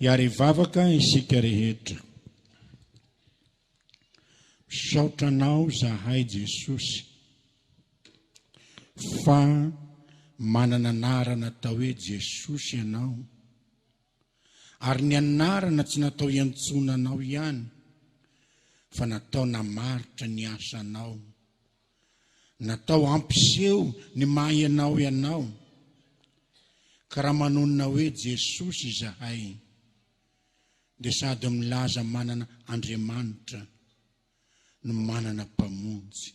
Iary vavaka isika rehetra. Misaotra anao zahay Jesosy fa manana anarana atao hoe Jesosy ianao, ary ny anarana tsy natao hiantsonanao ihany fa natao namaritra ny asanao, natao ampiseho ny maha ianao ianao. Ka raha manonona hoe Jesosy izahay dia sady milaza manana Andriamanitra no manana mpamonjy,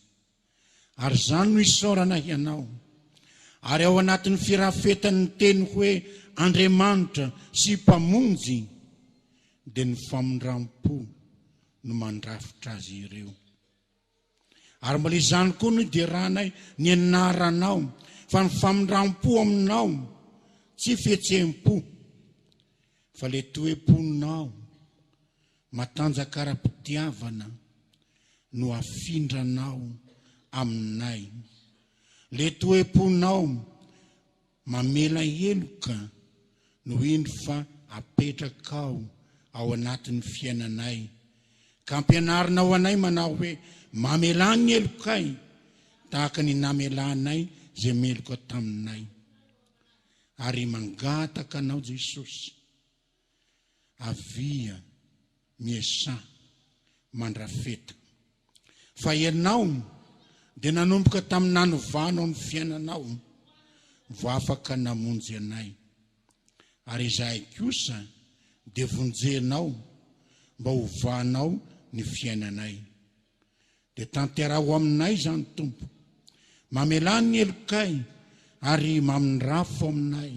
ary zany no isaorana ianao. Ary ao anatin'ny firafetan'ny teny hoe Andriamanitra sy mpamonjy dia ny famindram-po no mandrafitra azy ireo. Ary mbola izany koa no idiranay ny anaranao, fa ny famindram-po aminao tsy fihetseham-po, fa le toe-ponao matanjaka ara-pitiavana no afindranao aminay. Le toe-ponao mamela heloka no indro fa apetrakao ao anatin'ny fiainanay, ka ampianarinao anay manao hoe mamela ny helokay tahaka ny namelanay zay meloka taminay. Ary mangataka anao Jesosy, avia miesa mandrafeta, fa ianao dia nanomboka tamin'ny nanovanao ny fiainanao vo afaka namonjy anay. Ary izahay kosa dia vonjenao mba hovanao ny fiainanay. Dia tanteraho aminay zany Tompo, mamelany ny helokay ary mamindrafo aminay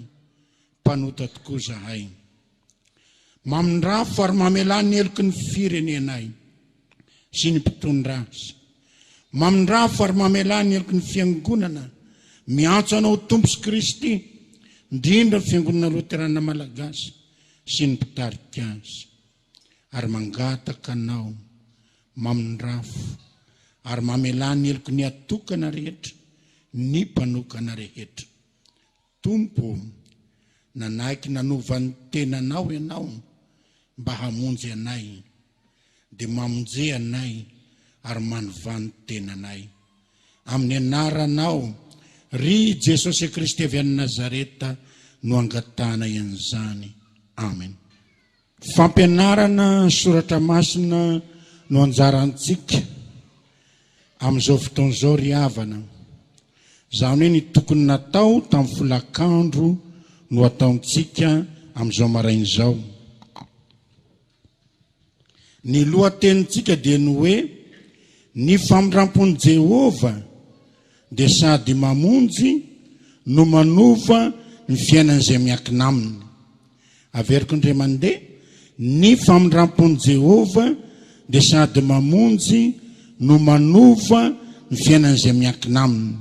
mpanota tokoa zahay. Mamindrafo ary mamelany ny heloky ny firenenay sy ny mpitondra azy. Mamindrafo ary mamelany ny heloky ny fiangonana miantso anao Tompo Kristy, indrindra ny fiangonana Loterana Malagasy sy ny mpitarika azy. Ary mangataka anao mamindrafo ary mamelany ny heloky ny atokana rehetra, ny mpanokana rehetra. Tompo, nanaiky nanovan'ny tenanao ianao mba hamonjy anay, dia mamonjy anay ary manovany tenanay. Amin'ny anaranao ry Jesosy Kristy avy any Nazareta no angatana ian'izany. Amen. Fampianarana soratra masina no anjarantsika amin'izao fotoan'izao ry havana. Zany hoe ny tokony natao tamin'ny folakandro no ataontsika amin'izao marain'izao. Ny lohatenintsika dia ny hoe ny famindrampon'i Jehova dia sady mamonjy no manova ny fiainan'izay miankina aminy. Averiko indray mandeha, ny famindrampon'i Jehova dia sady mamonjy no manova ny fiainan'izay miankina aminy.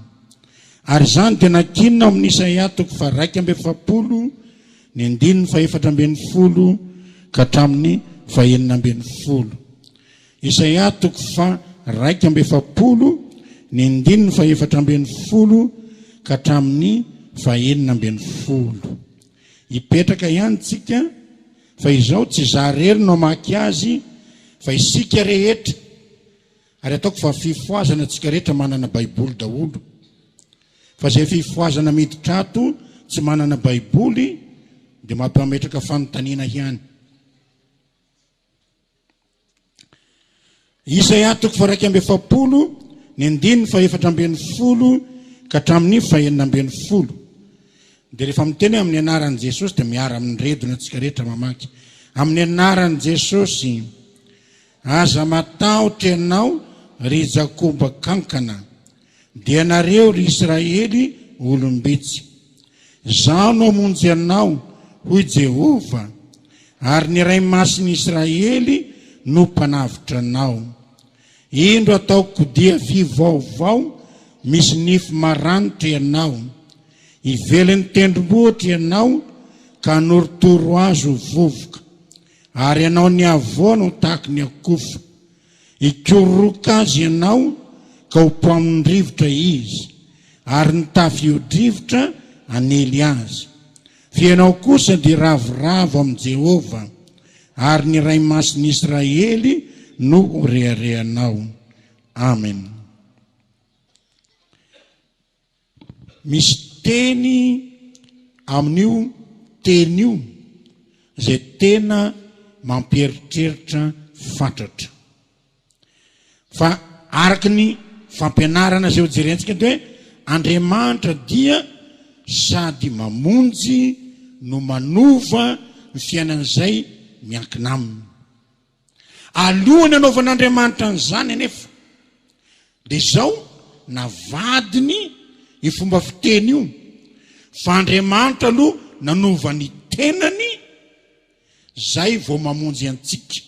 Ary zany dia nakinina amin'ny Isaia 1:7, ny 4:10 ka hatramin'ny 9:10. Isaia 1:7, ny 4:10 ka hatramin'ny 9:10. Ipetraka ihany tsika fa izao tsy zarery no amaky azy fa isika rehetra. Ary ataoko fa fifoazana tsika rehetra manana baiboly daholo. Fa zay fifoazana miditra ato tsy manana baiboly dia mampametraka fanontaniana ihany. Isaia 1:7, ny 4:10 ka hatramin'ny 9:10. Dia rehefa miteny amin'ny anaran'i Jesosy dia miara amin'ny redona tsika rehetra mamaky. Amin'ny anaran'i Jesosy, aza matahotra ianao ry Jakoba kankana, dia nareo ry Israely olombitsy. Zaho no hamonjy anao hoy Jehova, ary ny ray masin'i Israely no mpanavitra anao. Indro ataoko dia vy vaovao, misy nify maranitra ianao. Ivelany tendrombohitra ianao ka norotoro azo vovoka, ary ianao ny avoana ho tahaka ny akofa. Ikororoka azy ianao ka ho poamin'ny rivotra izy, ary ny tafio-drivotra anely azy. Fa ianao kosa dia ravoravo amin'i Jehova, ary ny ray masiny Israely no reharehanao. Amen. Misy teny amin'io teny io zay tena mampieritreritra fatratra. Fa araky ny fampianarana zay hojerentsika hoe Andriamanitra dia sady mamonjy no manova ny fiainan'izay miankina aminy. Alohany anaovan'Andriamanitra an'izany anefa dia izao navadiny i fomba fiteny io fa Andriamanitra aloha nanova ny tenany zay vao mamonjy antsika.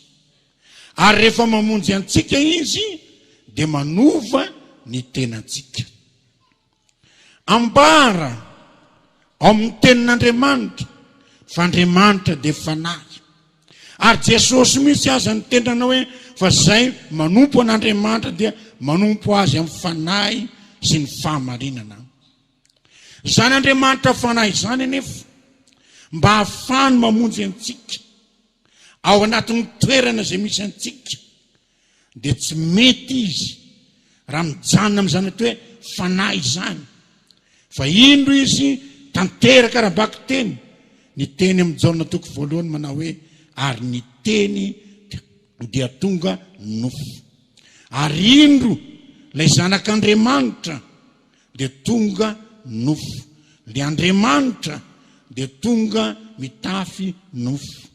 Ary rehefa mamonjy antsika izy dia manova ny tenantsika. Ambara ao amin'ny tenin'Andriamanitra fa Andriamanitra dia fanahy. Ary Jesosy mihitsy aza ny tenana hoe fa zay manompo an'Andriamanitra dia manompo azy amin'ny fanahy sy ny fahamarinana. Zany Andriamanitra fanahy zany anefa mba hahafahany mamonjy antsika ao anatin'ny toerana zay misy antsika dia tsy mety izy raha mijanona amin'izany atao hoe fanahy zany. Fa indro izy tanteraka raha-baky teny, ny teny amin'ny Jaona 1 manao hoe ary ny teny dia tonga nofo. Ary indro ilay zanak'Andriamanitra dia tonga nofo. Ilay Andriamanitra dia tonga mitafy nofo.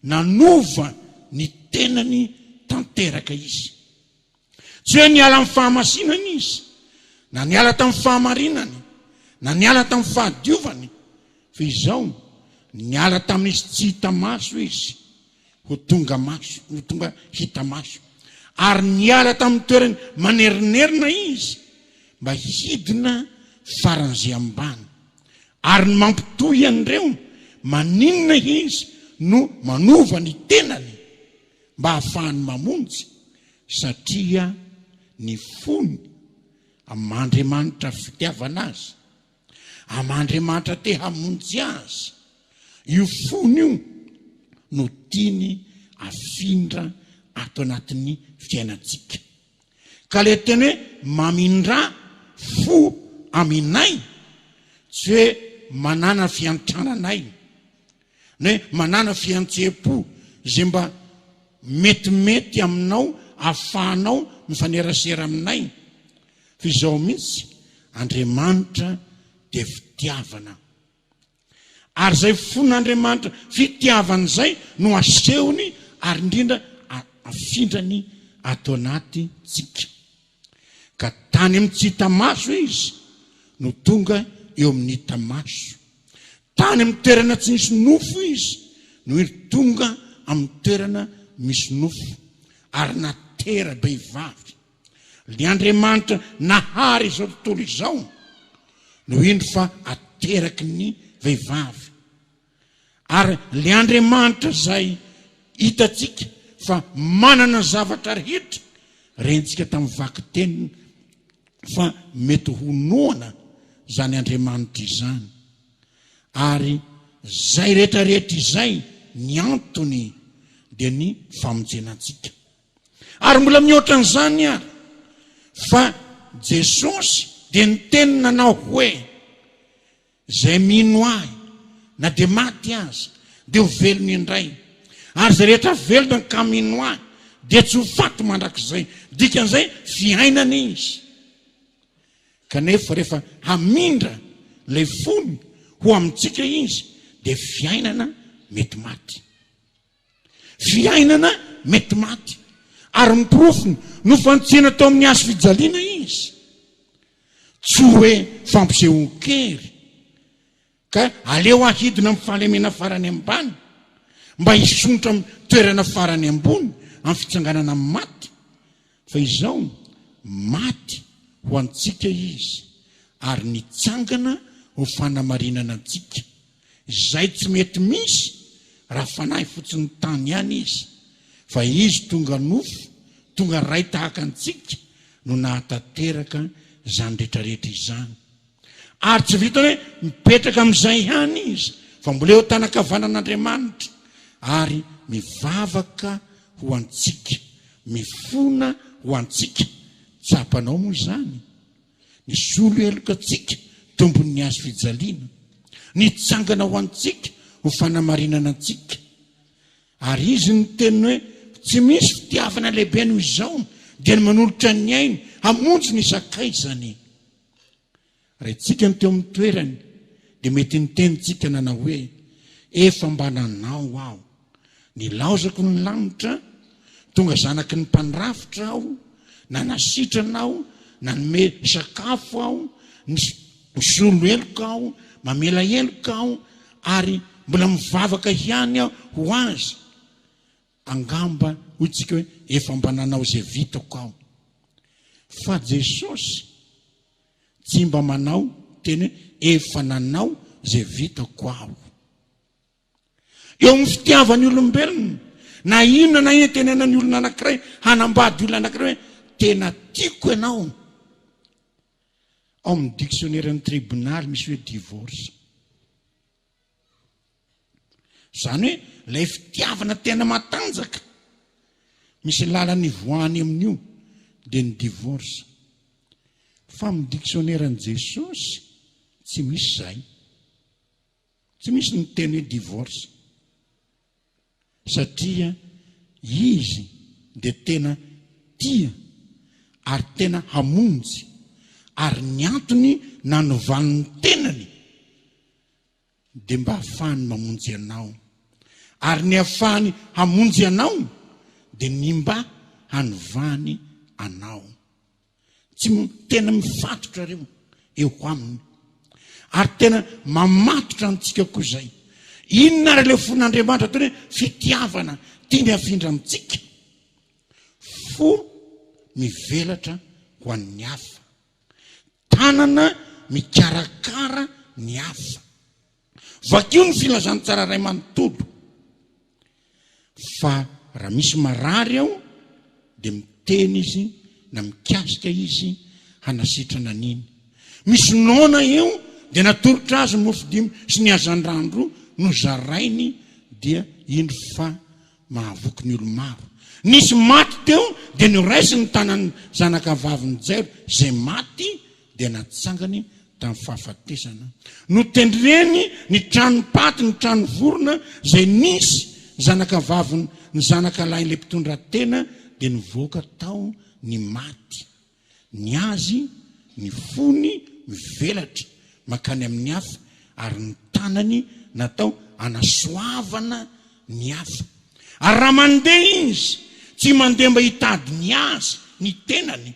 Nanova ny tenany tanteraka izy. Tsy hoe niala amin'ny fahamasinany izy, na niala tamin'ny fahamarinany, na niala tamin'ny fahadiovany, fa izao niala tamin'izy tsy hita maso izy ho tonga maso, ho tonga hita maso. Ary niala tamin'ny toerany manerinerina izy mba hidina faran'izay ambany. Ary ny mampitohy an'ireo maninona izy no manova ny tenany mba hahafahany mamonjy, satria ny fony amin'Andriamanitra fitiavana azy, amin'Andriamanitra te hamonjy azy. Io fony io no tiany afindra ato anatin'ny fiainantsika. Ka le teny hoe mamindra fo aminay, tsy hoe manana fiantrananay, na hoe manana fiantsepo zay mba metimety aminao ahafahanao mifanerasera aminay. Fa izao mihitsy Andriamanitra dia fitiavana. Ary zay fon'Andriamanitra fitiavana zay no asehony ary indrindra afindrany ato anaty tsika. Ka tany amin'ny tsy hita maso izy no tonga eo amin'ny hita maso. Tany amin'ny toerana tsy misy nofo izy no tonga amin'ny toerana misy nofo. Ary natera behivavy. Le Andriamanitra nahary izao tontolo izao no indro fa ateraky ny vehivavy. Ary le Andriamanitra zay hitatsika fa manana zavatra rehetra rentsika tamin'ny vaky teniny fa mety ho noana zany Andriamanitra izany. Ary zay rehetrarehetra izay ny antony dia ny famonjenantsika. Ary mbola mihoatra an'izany ary fa Jesosy dia ny teny nanao hoe zay mino ahy na dia maty aza dia ho velony indray. Ary zay rehetra velona ka mino ahy dia tsy ho faty mandrakizay. Dikan'izay fiainana izy. Kanefa rehefa hamindra ilay fony ho amintsika izy dia fiainana mety maty. Fiainana mety maty. Ary miprofony no fantsena tao amin'ny azo fijaliana izy. Tsy hoe fampisehoan-kery ka aleo ahidina amin'ny fahalemena farany ambany mba hisontra amin'ny toerana farany ambony amin'ny fitsanganana amin'ny maty. Fa izao maty ho antsika izy ary nitsangana ho fanamarinana antsika. Izay tsy mety misy raha fanahy fotsiny tany ihany izy. Fa izy tonga nofo, tonga ray tahaka antsika no nahatateraka izany rehetrarehetra izany. Ary tsy vita hoe mipetraka amin'izay ihany izy, fa mbola eo tanakavanan'Andriamanitra ary mivavaka ho antsika, mifona ho antsika. Tsapanao moa izany. Ny solo eloka antsika tombon'ny azo fijaliana. Nitsangana ho antsika ho fanamarinana antsika. Ary izy ny teny hoe tsy misy fitiavana lehibe noho izao dia ny manolotra ny ainy hamonjy ny sakaizany. Raha itsika ny teo amin'ny toerany dia mety ny tenitsika nanao hoe efa mba nanao aho, nilaozako ny lanitra, tonga zanaky ny mpandrafitra aho, nanasitrana aho, nanome sakafo aho, misolo eloka aho, mamela eloka aho, ary mbola mivavaka ihany aho ho azy. Angamba hoy tsika hoe efa mba nanao izay vitako aho. Fa Jesosy tsy mba manao teny hoe efa nanao izay vitako aho. Eo amin'ny fitiavany olombelona, na inona na ina tenenany olona anankiray, hanambady olona anankiray hoe tena tiako ianao. Ao amin'ny dictionnaire-ny tribonaly misy hoe divorce. Zany hoe ilay fitiavana tena matanjaka, misy lalany voany amin'io dia ny divorce. Fa amin'ny dictionnaire-ny Jesosy tsy misy izay. Tsy misy ny teny hoe divorce. Satria izy dia tena tia ary tena hamonjy, ary ny antony nanovan'ny tenany dia mba hahafahany mamonjy anao. Ary ny hahafahany hamonjy anao dia ny mba hanovany anao. Tsy tena mifatotra reo eo aminy. Ary tena mamatotra antsika koa izay. Inona ary ilay fon'Andriamanitra toy hoe fitiavana tiany hafindra amintsika? Fo mivelatra ho an'ny hafa, tanana mikarakara ny hafa. Vakio ny filazany tsara ray manontolo. Fa raha misy marary ao dia miteny izy na mikasika izy hanasitrana an'iny. Misy nona eo dia natolotra azy mofodimy sy ny azandrandro no zarainy dia iny fa mahavoky ny olo maro. Nisy maty teo dia noraisy ny tanany zanakavaviny Jairo izay maty dia natsangany tamin'ny fahafatesana. Notendreny ny tranopaty, ny trano vorona izay nisy zanakavaviny, ny zanakalahin'ilay mpitondra tena dia nivoaka tao ny maty. Ny azy, ny fony mivelatra makany amin'ny hafa, ary ny tanany natao anasoavana ny hafa. Ary raha mandeha izy, tsy mandeha mba hitady ny azy, ny tenany,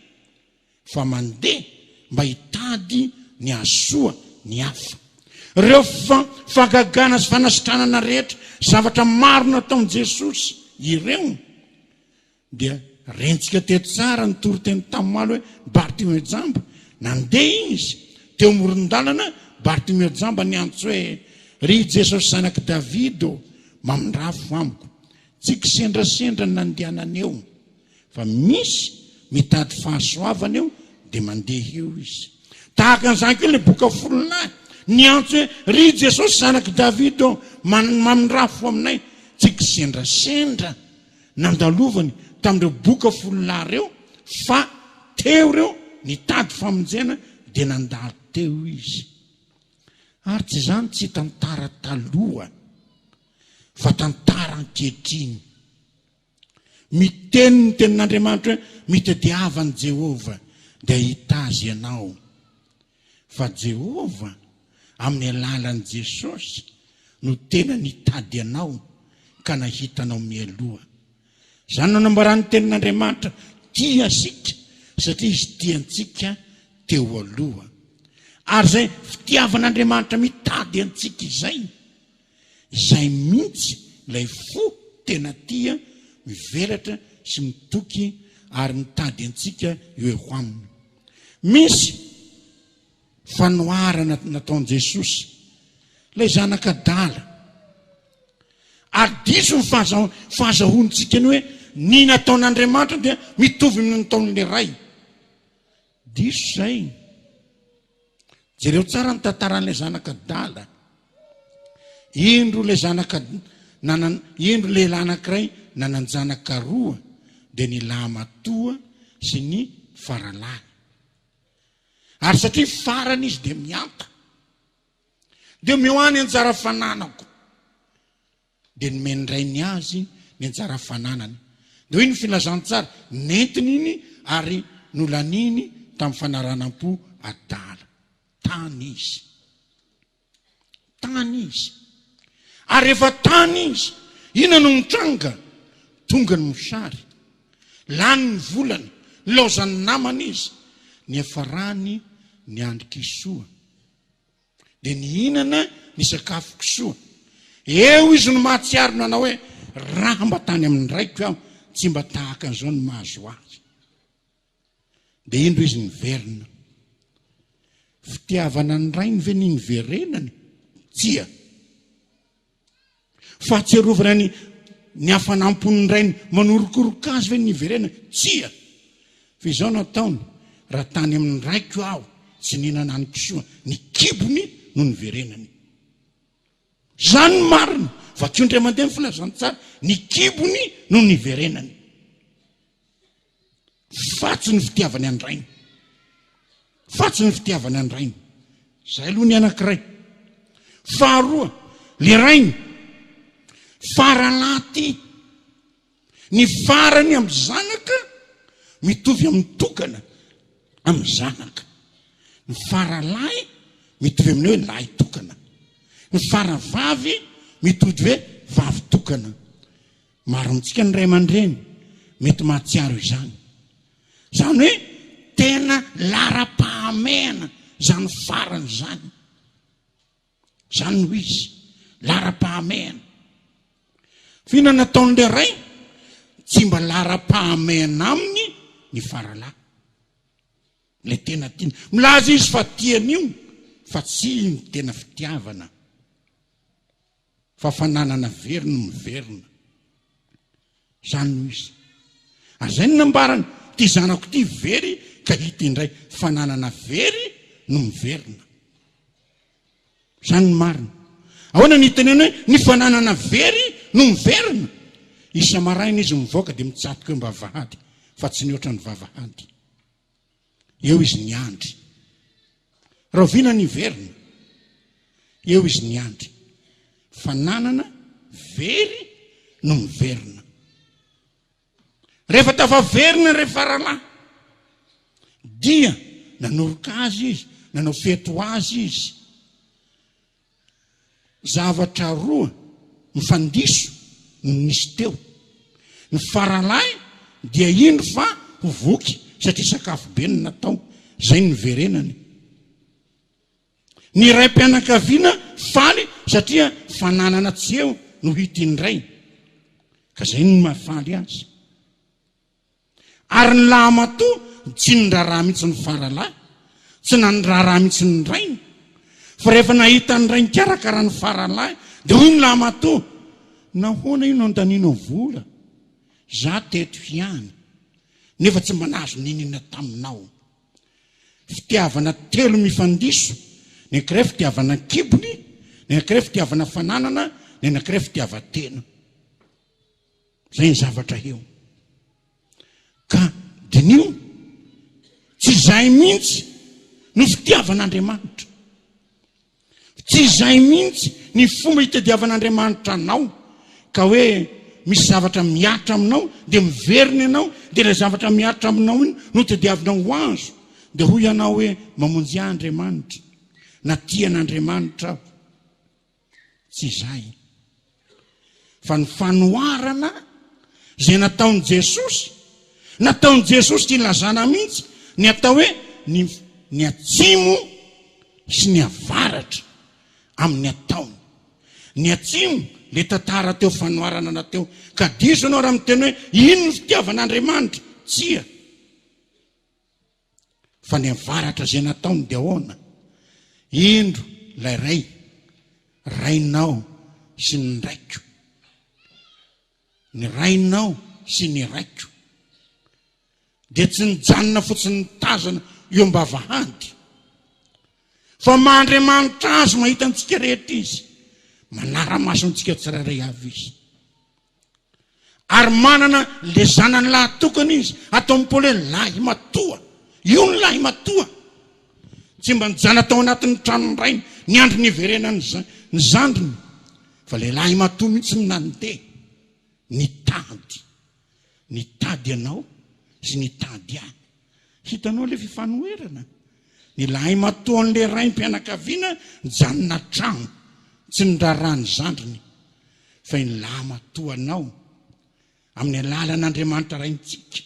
fa mandeha mba hitady ny asoa ny hafa. Ireo fagagana sy fanasitranana rehetra, zavatra maro nataon Jesosy ireo, dia rentsika te tsara ny toroteny tamalo hoe Bartimeo jamba. Nandeha izy teo moron-dalana, Bartimeo jamba ny antso hoe ry Jesosy zanaky Davido, mamindrafo amiko. Tsy kisendrasendra ny nandehanany eo, fa misy mitady fahasoavana eo dia mandeha eo izy. Tahaka an'izany koa ilay boka folonay, ny antso hoe ry Jesosy zanaky Davido, mamindrafo aminay. Tsy kisendrasendra nandalovany tamin'ireo boka folonay reo, fa teo reo nitady famonjena dia nandalo teo izy. Ary tsy izany tsy tantara taloha, fa tantara ankehitriny. Miteny ny tenin'Andriamanitra hoe mitadiavany Jehova dia hita azy ianao. Fa Jehova amin'ny alalan'i Jesosy no tena nitady anao ka nahitanao mialoha. Izany nanambarany tenin'Andriamanitra tia asika, satria izy tiantsika teo aloha. Ary izay fitiavan'Andriamanitra mitady antsika izay mihitsy ilay fo tena tia mivelatra sy mitoky ary mitady antsika eo aminy. Misy fanoharana nataon Jesosy ilay zanakadala, ary diso ny fahazahontsika ny hoe ny nataon'Andriamanitra dia mitovy amin'ny nataon'ilay ray. Diso izay. Jereo tsara ny tantaran'ilay zanakadala. Indro ilay endro lehilahy anankiray nananjanaka roa dia ny lamatoa sy ny faralahy. Ary satria farany izy dia mianta, dia mioany anjara fananako, dia nomendrainy azy ny anjara fananany. Dia hoy ny filazantsara, nentiny iny ary nolaniny tamin'ny fanaranam-po adala. Tany izy. Tany izy. Ary rehefa tany izy, ina no mitranga? Tonga ny mosary, lany ny volany, laozany namana izy, ny efarany ny andro-kisoa, dia ny hinana ny sakafo kisoa. Eo izy no mahatsiaro nanao hoe raha mba tany amin'ny raiko aho, tsy mba tahaka an'izao ny mahazo azy. Dia indro izy niverina. Fitiavana ny rainy ve ny niverenany? Tsia. Fahatserovana ny hafanampon'ny rainy manorokoroka azy ve ny niverenany? Tsia. Fa izao nataony, raha tany amin'ny raiko aho tsy nihinana ny kisoa, ny kibony no niverenany. Zany marina, vakio ndray mandeha ny filazantsara, ny kibony no niverenany. Fatsy ny fitiavany andrainy. Fatsy ny fitiavany andrainy. Zay aloha ny anankiray. Faharoa, le rainy faralaty, ny farany amin'ny zanaka mitovy amin'ny tokana amin'ny zanaka. Ny faralahy mitovy amin'ny hoe lahy tokana. Ny faravavy mitody hoe vavy tokana. Maro amintsika ny ray aman-dreny mety mahatsiaro izany. Zany hoe tena lara-pahamehana zany farany zany. Zany ho izy, lara-pahamehana. Fina nataon'ilay ray, tsy mba lara-pahamehana aminy ny faralahy. Le tena tiana. Milaza izy fa tiany io, fa tsy ny tena fitiavana. Fa fananana very no miverina. Zany ho izy. Ary zay ny nambarany, ty zanako ty very ka hita indray, fananana very no miverina. Zany ny marina. Ahoana ny tenena hoe ny fananana very no miverina? Isa maraina izy mivoaka dia mitsatoka eo mba vavahady, fa tsy ny oatra ny vavahady. Eo izy ny andry. Raha oviana ny verina, eo izy ny andry. Fananana very no miverina. Rehefa tafaverina rehefa faralahy, dia nanoroka azy izy, nanao feto azy izy. Zavatra roa mifandiso no nisy teo. Ny faralahy dia indro fa ho voky satria sakafo be no natao. Zay ny verenany. Ny ray mpianakaviana faly satria fananana tsy eo no hita indray. Ka zay ny mahafaly azy. Ary ny lamatoa tsy niraraha mihitsy ny faralahy, tsy naniraraha mihitsy ny rainy. Fa rehefa nahita ny rainy karakara ny faralahy, dia hoy ny lamatoa, nahoana io no andanino vola? Za teto ihany, nefa tsy mba nahazo ninina taminao. Fitiavana telo mifandiso, ny ankiray fitiavana kibony, ny ankiray fitiavana fananana, ny ankiray fitiavatena. Zay ny zavatra eo. Ka dinio, tsy zay mihitsy no fitiavan'Andriamanitra. Tsy zay mihitsy ny fomba hitadiavan'Andriamanitra anao, ka hoe misy zavatra miatra aminao, dia miverina ianao, dia ilay zavatra miatra aminao iny no tadiavinao ho azo. Dia hoy ianao hoe mamonjy Andriamanitra, na tian'Andriamanitra aho. Tsy zay. Fa ny fanoharana zay nataon'i Jesosy, nataon'i Jesosy ty lazana mihitsy, ny atao hoe ny atsimo sy ny avaratra amin'ny ataony. Ny atsimo, le tantara teo fanoharana nateo. Ka diso anao raha miteny hoe ino ny fitiavan'Andriamanitra? Tsia. Fa ny avaratra zay nataony dia ahoana? Indro lay ray, rainao sy ny raiko. Ny rainao sy ny raiko. Dia tsy nijanona fotsiny nitazana eo am-bavahady. Fa Andriamanitra azy mahita antsika rehetra izy, manara-maso antsika tsirairay avy izy. ary manana le zanany lahy tokony izy atao am'paoly hoe lahy matoa. Io ny lahy matoa, tsy mba nijana tao anatin'ny tranony rainy ny andro niverenany ny zandriny, fa le lahy matoa mihitsy minandeha nitady ianao sy nitady ahy. Hitanao le fifanoherana, ny lahy matoa an'le raim-pianakaviana nijanona trano tsy nirarany zandriny, fa ny lahy matoa anao amin'ny alalan'Andriamanitra raintsika,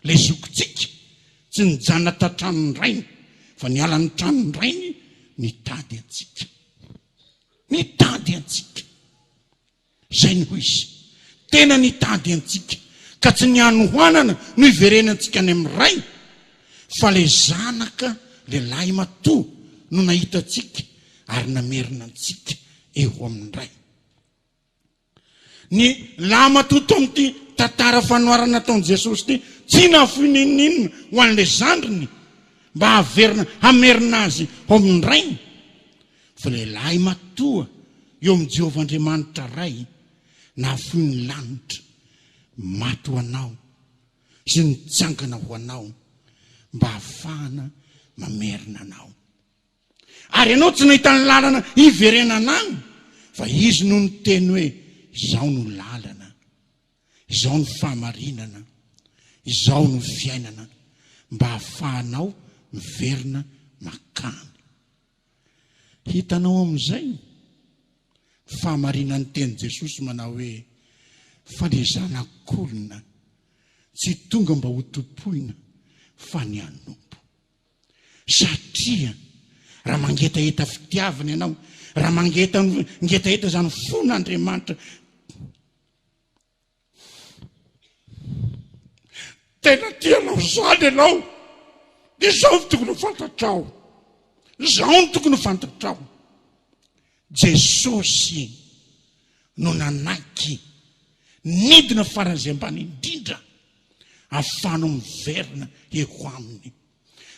le zokontsika tsy nijanona ta-tranony rainy, fa ny alan'ny tranony rainy nitady antsika. Zay ny ho izy, tena nitady antsika, ka tsy ny anohoanana no iverenantsika any amin'ny ray, fa le zanaka le lahy matoa no nahita antsika ary namerina antsika eo amin'ny ray. Ny lahy matoa to amin'ity tantara fanoarana nataon'i Jesosy ty tsy nafininina ho an'le zandriny mba hamerina azy ao amin'ny rainy, fa le lahy matoa eo amin'ny Jehovah Andriamanitra ray nahafoy ny lanitra maty ho anao sy nitsangana ho anao mba hafahana mamerina anao. Ary ianao tsy nahita ny lalana iverenana any, fa izy no niteny hoe izao no lalana, izao no fahamarinana, izao no fiainana, mba hafahanao miverina makany. Hitanao amin'izay fahamarinan'ny teny Jesosy manao hoe fa le zanak'olona tsy tonga mba ho topoina fa ny anompo. Satria raha mangetaheta fitiavana ianao, raha mangetaheta zany fon'Andriamanitra, tena tianao zany ianao, dia zao no tokony ho fantatrao, zao no tokony ho fantatrao. Jesosy no nanaiky nidina faran'izay ambany indrindra ahafahanao miverina eo aminy.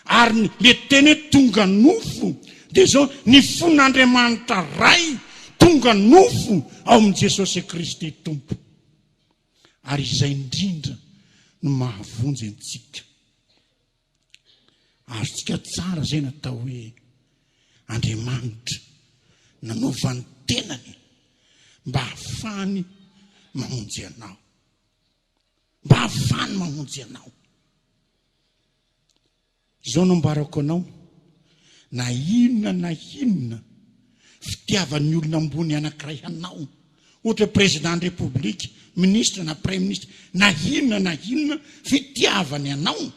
Ary le teny hoe tonga nofo dia zao ny fon'Andriamanitra ray tonga nofo ao amin'i Jesosy Kristy Tompo. Ary izay indrindra no mahavonjy antsika. Azontsika tsara zay natao hoe Andriamanitra nanaovany tenany mba hahafahany mamonjy anao, mba hahafahany mamonjy anao. Izao nambarako anao, na inona fitiavan'ny olona ambony anankiray anao, ohatra président de république, ministre na premier ministre, na inona fitiavany anao,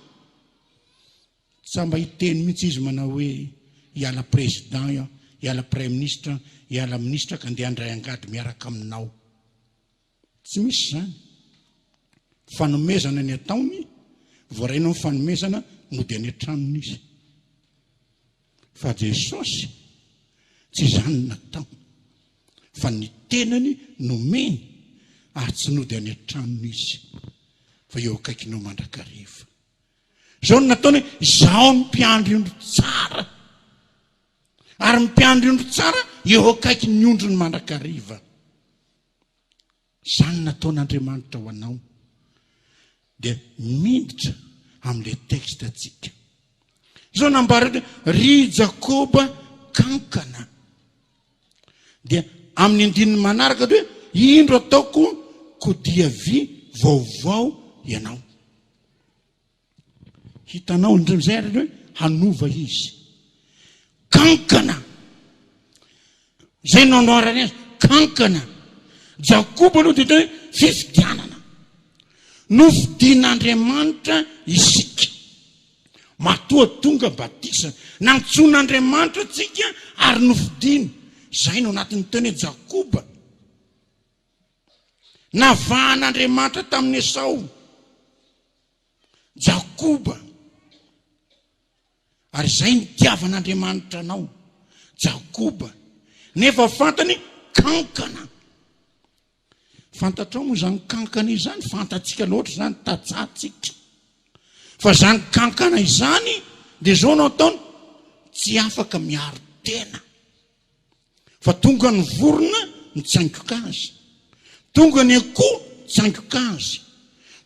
samba hiteny mihitsy izy manao hoe hiala président, hiala premier ministre, hiala ministre ka andeha handray angady miaraka aminao. Tsy misy zany. Fanomezana ny ataony, voaraina ny fanomezana mody any an-tranony izy. Fa Jesosy tsy zany natao, fa ny tenany nomeny ary tsy nody any an-tranony izy, fa eo akaikinao mandrakariva. Zao no nataony hoe izao no mpiandry ondro tsara, ary mpiandry ondro tsara eo akaiky ny ondro ny mandrakariva. Zany nataon'Andriamanitra ho anao, dia miditra amin'le texte atsika. Zao nambarako ry Jakoba kankana, dia amin'ny andininy manaraka hoe indro ataoko kodia vy vaovao ianao. Hitanao ndrezay hoe hanova izy kankana, zay nanoarany azy kankana. Jakoba aloha dia hoe fifidianana, nofidian'Andriamanitra isika, matoa tonga batisa, nantsoin'Andriamanitra tsika ary nofidiny. Zay no anatin'ny teny hoe Jakoba navahan'Andriamanitra tamin'ny Esau. Jakoba, ary zay nitiavan'Andriamanitra anao, Jakoba, nefa fantany kankana. Fantatrao moa zany kankana izany, fantatsika loatra zany, tatsatsika. Fa zany kankana izany dia zao no ataony tsy afaka miaro tena, fa tonga ny vorona mitsaingoka azy, tonga ny akoho tsangoka azy.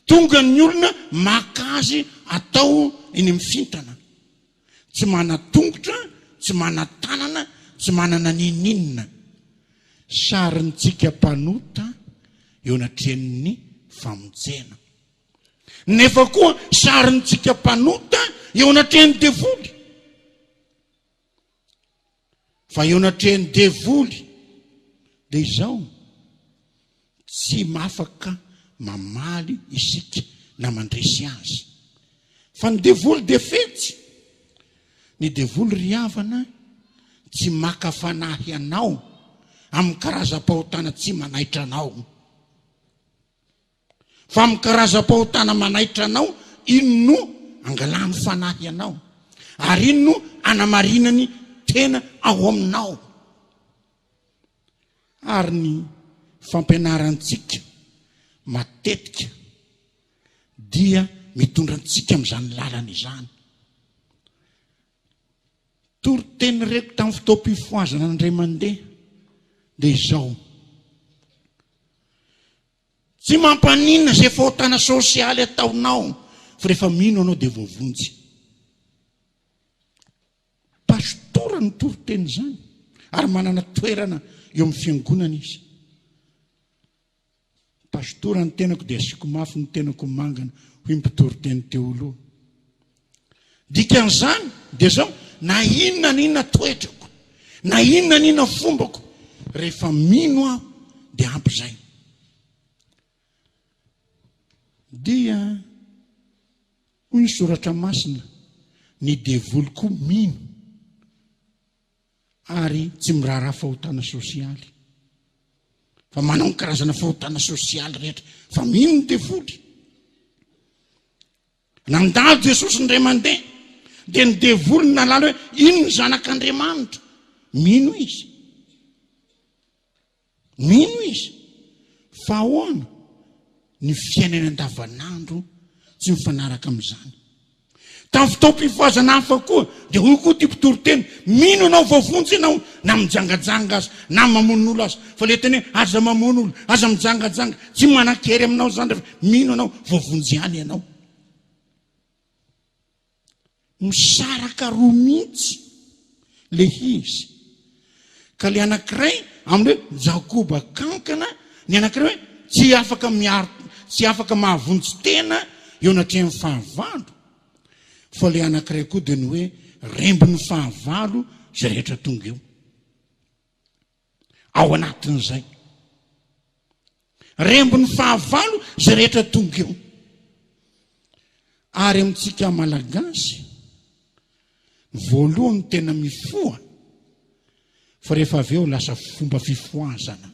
Tonga ny olona maka azy atao eny amin'ny fintana. Tsy mana tongotra, tsy mana tanana, tsy manana ninina. Sarintsika mpanota eo anatrehan'ny famonjena. Nefa koa sarintsika mpanota eo anatrehan'ny devoly. Fa eo anatrehan'ny devoly dia izao, tsy mafaka mamaly isika na mandresy azy. Fa ny devoly dia fetsy. Ny devoly ry havana tsy maka fanahy anao amin'ny karazam-pahotana tsy manaitra anao. Fa amin'ny karazam-pahotana manaitra anao, ino no angalany fanahy anao, ary ino no anamarinany tena ao aminao. Ary ny fampianarantsika matetika dia mitondra antsika amin'izany lalana izany. Toriteny reko tamin'ny fotoam-pifoazana n'Andray mandeha dia izao: tsy mampaninona izay fahotana sosialy ataonao, fa rehefa mino anao dia voavonjy. Pastora ny toriteny izany, ary manana toerana eo amin'ny fiangonana izy. Pastora ny tenako dia asiako mafy, ny tenako mangana hoy mpitoroteny teo aloha. Dikan'izany dia zao: na inona toetrako, na inona fombako, rehefa mino aho dia ampy izay. Dia hoy ny soratra masina, ny devoly koa mino ary tsy miraharaha fahotana sosialy. Fa manao ny karazana fahotana sosialy rehetra, fa mino ny devoly. Nandalo Jesosy ny Ray aman-dreny, dia ny devoly nalala hoe ino ny zanak'Andriamanitra. Mino izy. Mino izy. Fa ahoana ny fiainana andavanandro tsy mifanaraka amin'izany. Tamin'ny fotoam-pifoazana hafa koa dia hoy koa ty mpitoroteny: mino anao voavonjy ianao, na mijangajanga azy na mamon'olo azy. Fa le teny hoe aza mamon'olo, aza mijangajanga, tsy manan-kery aminao zany rehefa mino anao voavonjy ihany ianao. Misaraka roa mihitsy le izy. Ka le anankiray amin'ny hoe Jakoba kankana, ny anankiray hoe tsy afaka mahavonjy tena eo anatrehan'ny fahavalo. Fa le anankiray koa dia ny hoe rembon'ny fahavalo izay rehetra tonga eo. Ao anatin'izay rembon'ny fahavalo izay rehetra tonga eo. Ary amintsika malagasy, voalohany tena mifoha, fa rehefa avy eo lasa fomba fifoazana.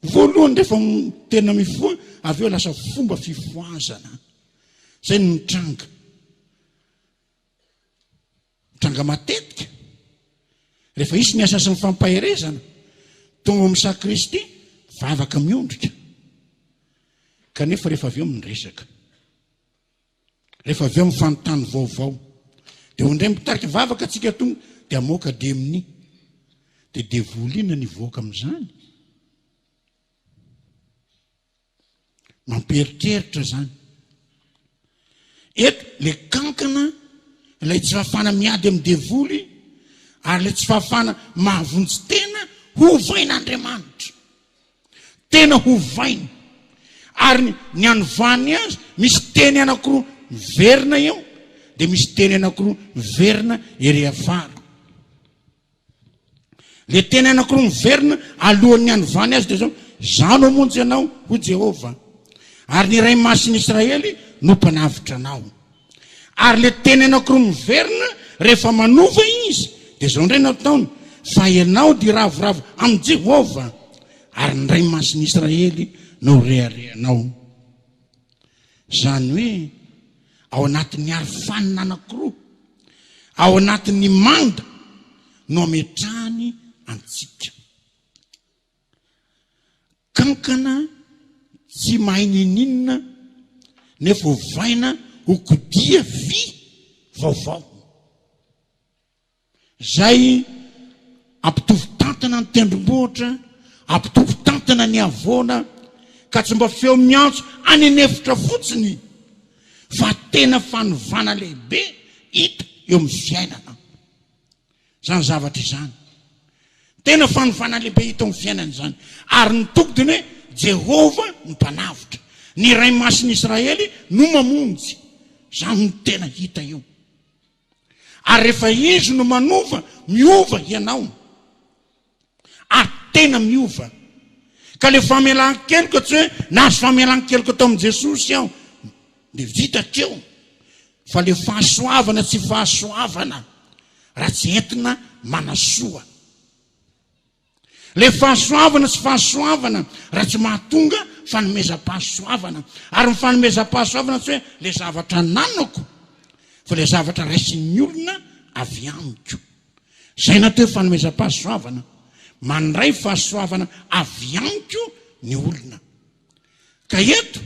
Voalohany rehefa tena mifoha, avy eo lasa fomba fifoazana. Zay ny mitranga. Mitranga matetika. Rehefa isy ny asa sy ny fampaherezana, tonga amin'ny sakristy, vavaka miondrika. Kanefa rehefa avy eo miresaka, rehefa avy eo mifanontany vaovao, dia ondray mitarika vavaka atsika tonga, dia moka dia amin'ny dia devoly ina ny voaka amin'izany. Mamperitreritra zany. Eto le kankana, ilay tsy fahafana miady amin'ny devoly, ary le tsy fahafana mahavonjy tena hovain'Andriamanitra. Tena hovaina. Ary ny anovany azy, misy teny anankiroa miverina eo, dia misy teny anankiroa miverina ery afara. Le teny anankiroa miverina alohan'ny anovany azy dia zao: zano hamonjy ianao ho Jehova, ary ny Ray Masiny Israely no mpanavitra anao. Ary le teny anankiroa miverina rehefa manova izy dia zao indray nataony: fa ianao dia ravoravo amin'ny Jehova, ary ny Ray Masiny Israely no reharehanao. Zany hoe ao anatin'ny arofanina anankiroa, ao anatin'ny manda no ametrahany antsika. Kankana tsy mahay ninina, nefa hovaina ho kodia vy vaovao. Zay ampitovy tantana ny tendrombohitra ampitompitantana ny avoana ka tsy mba feo miantso any anefitra fotsiny fa tena fanovana lehibe hita eo amin'ny fiainana. Zany zavatra izany. Tena fanovana lehibe hita eo amin'ny fiainana izany. Ary ny tokodiny hoe Jehova ny mpanavitra. Ny ray masin'i Israely no mamonjy. Zany no tena hita eo. Ary rehefa izy no manova, miova ianao. Ary tena miova. Ka le famelan-keloka tsy hoe nahazo famelan-keloka tao amin'i Jesosy aho, dia vitakeo. Fa le fahasoavana tsy fahasoavana raha tsy entina manasoa. Le fahasoavana tsy fahasoavana raha tsy mahatonga fanomezam-pahasoavana. Ary ny fanomezam-pahasoavana tsy hoe le zavatra nanako, fa le zavatra raisin'ny olona avy amiko. Zay natao hoe fanomezam-pahasoavana. Mandray fahasoavana avy amiko ny olona. Ka eto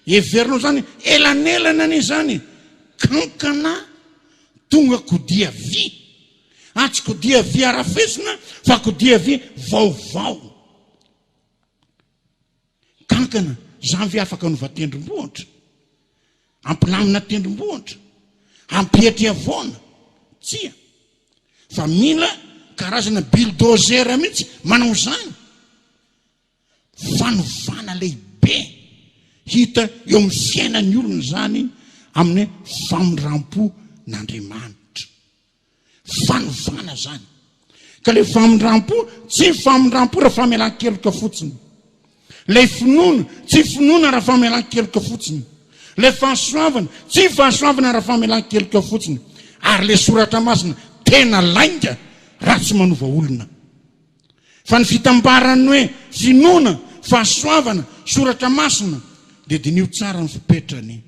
everinao zany elanelana ny zany kankana tonga kodia vy. Tsy kodia vy arafesina fa kodia vy vaovao. Kankana zany vy afaka nova tendrombohitra, ampilamina tendrombohitra, ampietry avoana, tsia. Fa mila karazana bulldozer mihitsy manao zany. Fanovana lehibe hita eo amin'ny fiainan'ny olona zany amin'ny famondram-po n'Andriamanitra. Fanovana zany. Ka le famondram-po tsy famondram-po raha famelan-keloka fotsiny. Le finoana tsy finoana raha famelan-keloka fotsiny. Le fahasoavana tsy fahasoavana raha famelan-keloka fotsiny. Ary le soratra masina tena lainga raha tsy manova olona. Fa ny fitambarany hoe finoana, fahasoavana, soratra masina dia dinio tsara ny fipetrany.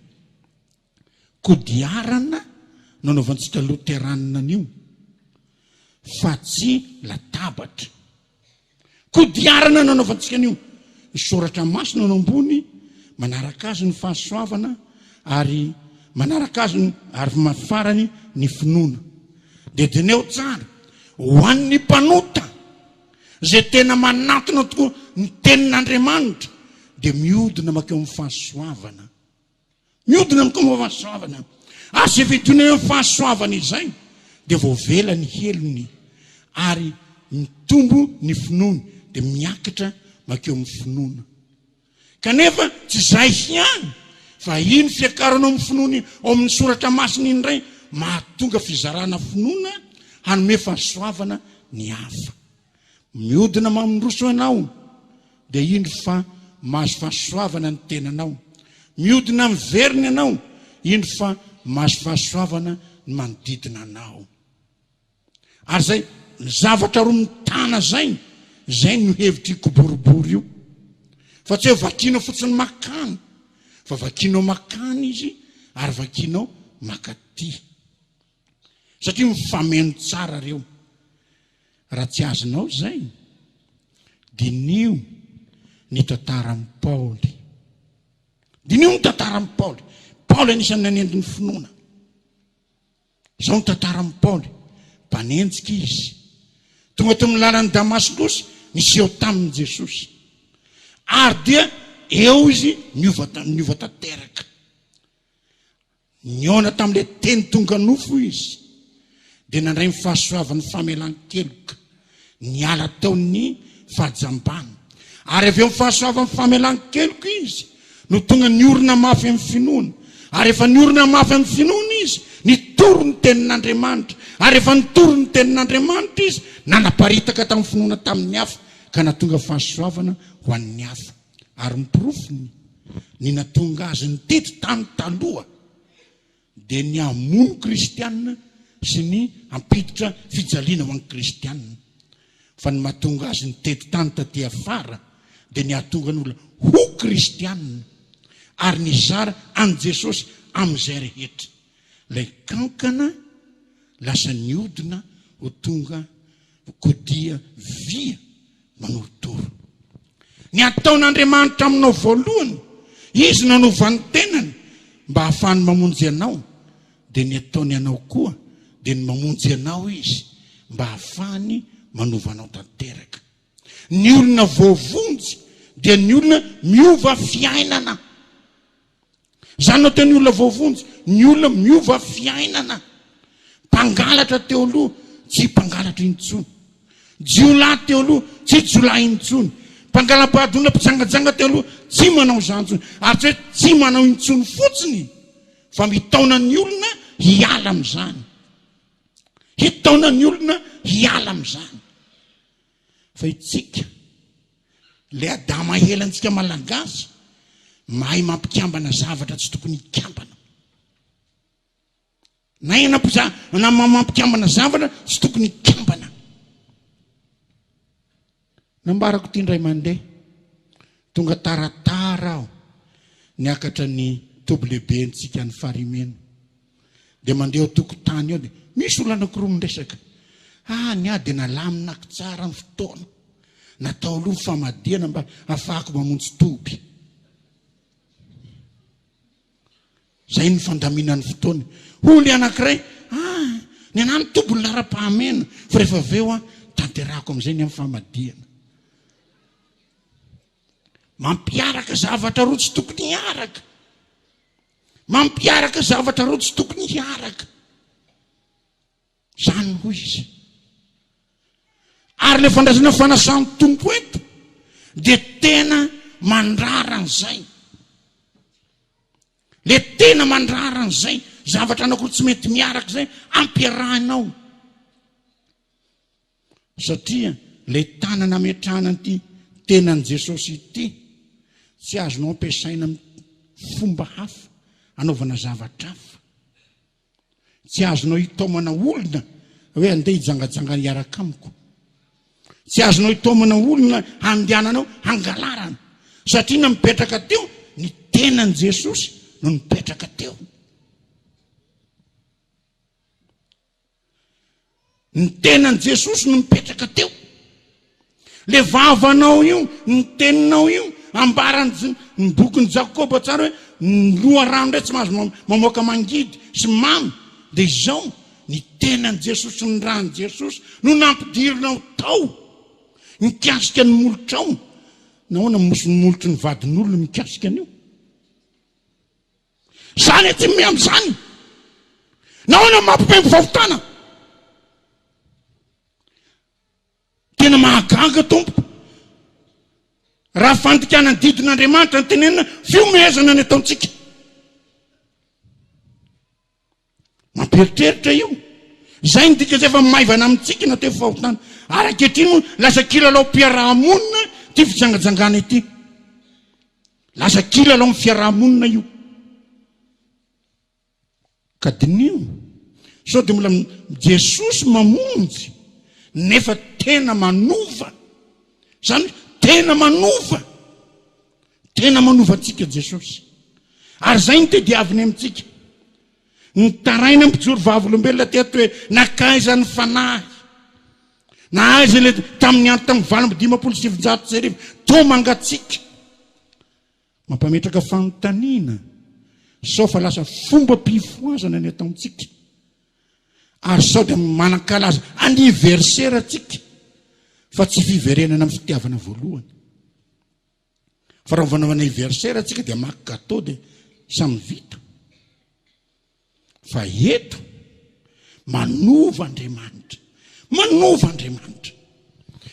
Kodiarana nanaovantsika loteranina anio, fa tsy latabatra. Kodiarana nanaovantsika anio. Ny soratra masina no ambony, manaraka azy ny fahasoavana, ary manaraka azy ary mafarany ny finoana. Dia dineo tsara ho an'ny mpanota zay tena manatona tokoa ny tenin'Andriamanitra, dia miodina makeo amin'ny fahasoavana. Miodina makeo amin'ny fahasoavana. Zay vidina eo amin'ny fahasoavana izay dia voavela ny helony ary mitombo ny finoana, dia miakatra makeo amin'ny finoana. Kanefa tsy zay ihany, fa iny fiakaranao amin'ny finoana ao amin'ny soratra masina iny indray mahatonga fizarana finoana hanome fahasoavana ny hafa. Miodina mamindroso ianao dia iny fa mahazo fahasoavana ny tenanao. Miodina miverina ianao, iny fa mahazo fahasoavana ny manodidina anao. Ary zay ny zavatra roa mitana zay, zay no hevitry koboribory io. Fa tsy hoe vakinao fotsiny makany, fa vakinao makany izy ary vakinao makaty. Satria mifameno tsara reo. Raha tsy azonao zay, dinio ny tantaran'i Paoly. Dinio ny tantaran'i Paoly. Paoly anisan'ny nanendy ny finoana. Zao ny tantaran'i Paoly. Mpanenjika izy. Tonga teo amin'ny lalany Damascus nisy eo tamin'i Jesosy. Ary dia eo izy niova tanteraka. Niona tamin'ilay teny tonga nofo izy. Dia nandray ny fahasoavany famelan-keloka, niala tao ny fahajambana. Ary avy eo ny fahasoavany famelan-keloka izy no tonga niorina mafy amin'ny finoana. Ary efa niorina mafy amin'ny finoana izy, nitoro ny tenin'Andriamanitra. Ary efa nitoro ny tenin'Andriamanitra izy, nanaparitaka tamin'ny finoana tamin'ny hafa, ka natonga fahasoavana ho an'ny hafa. Ary mipirofony ny natonga azy nitety tany taloha dia ny hamono kristianina sy ny ampiditra fijaliana ho an'ny kristianina. Fa ny mahatonga azy nitety tany taty afara dia ny hahatonga ny olona ho kristianina ary nizara an' Jesosy amin'izay rehetra. Ilay kankana lasa niodina ho tonga kodia via manorotoro. Ny ataon'Andriamanitra aminao voalohany, izy nanova ny tenany mba hahafahany mamonjy anao, dia ny ataony ianao koa dia ny mamonjy anao izy mba hahafahany manova anao tanteraka. Ny olona voavonjy dia ny olona miova fiainana. Zany no teny olona voavonjy, ny olona miova fiainana. Mpangalatra teo aloha tsy mpangalatra intsony, jiolahy teo aloha tsy jiolahy intsony, mpangalam-pahadona mpitsangajanga teo aloha tsy manao zantsony, ary tsy hoe tsy manao intsony fotsiny, fa mitaona ny olona hiala am'izany, hitaona ny olona hiala am'izany. Fa itsika le adama helantsika malagasy mahay mampikambana zavatra tsy tokony hikambana, na mampikambana zavatra tsy tokony hikambana. Nambarako ty ndray mandeha tonga taratara aho niakatra ny toblebe ntsika ny farimena, de mandeha ao tokotany ao de misy olo anankiroa mindresaka. Ny ady nalamina tsara ny fotoana, natao aloha famadihana mba afahako mamonjy toby. Zay ny fandaminan'ny fotoana. Olo anankiray, ny anah ny toby lara-pahamena, fa rehefa aveo tanterako am'izay ny amin'ny famadihana. Mampiaraka zavatra roa tsy tokony hiaraka. Mampiaraka zavatra roa tsy tokony hiaraka. Zany hoy izy. Ary le fandrazana fanasany tompo eto dia tena mandrara an'izay. Le tena mandrara an'izay zavatra anankiroa tsy mety miaraka zay ampiarahinao. Satria le tanana metrahana ity tenan' Jesosy ity tsy azonao ampiasaina amin'ny fomba hafa anaovana zavatra hafa. Tsy azonao hitaomana olona hoe andeha hijangajanga hiaraka amiko. Tsy azonao hitaomana olona handehananao hangalarana, satria na mipetraka teo ny tenan' Jesosy no mipetraka teo. Ny tenan' Jesosy no mipetraka teo. Le vavanao io, ny teninao io, ambarany ny bokin'ny Jakoba tsara hoe ny loharano ndray tsy mahazo mamoaka mangidy sy mamy. De izao ny tenan' Jesosy, ny ràn' Jesosy no nampidirinao tao mikasika ny molotrao. Nahoana mosy ny molotry ny vadin'olona mikasika an'io? Zany tsy me am'izany. Nahoana mampipembo fahotana? Tena mahagaga tompo. Raha fandikana ny didin'Andriamanitra ny tenenina fiomezana ny ataontsika. Mampieritreritra io. Zay ny dika zay efa maivana amintsika na teo fahotana. Ary ankehitriny moa lasa kilalao mpiarahamonina ty fijangajangana ity. Lasa kilalao amin'ny fiarahamonina io. Ka dinio sao de mbola Jesosy mamonjy nefa tena manova. Zany tena manova. Tena manova antsika Jesosy. Ary zay ny tediaviny amintsika. Ny taraina mpijoro vavolombelona teto hoe nakaiza ny fanahy. Na aiza le tamin'ny andro tamin'ny 25,700 to mangatsika. Mampametraka fanontaniana. Sao fa lasa fomba pifoazana ny ataontsika. Ary sao de manan-kalaza anniversaire tsika. Fa tsy fiverenana amin'ny fitiavana voalohany. Fa raha vanao anniversaire tsika dia maka gâteau de samy vita. Fa eto manova Andriamanitra. Manova Andriamanitra.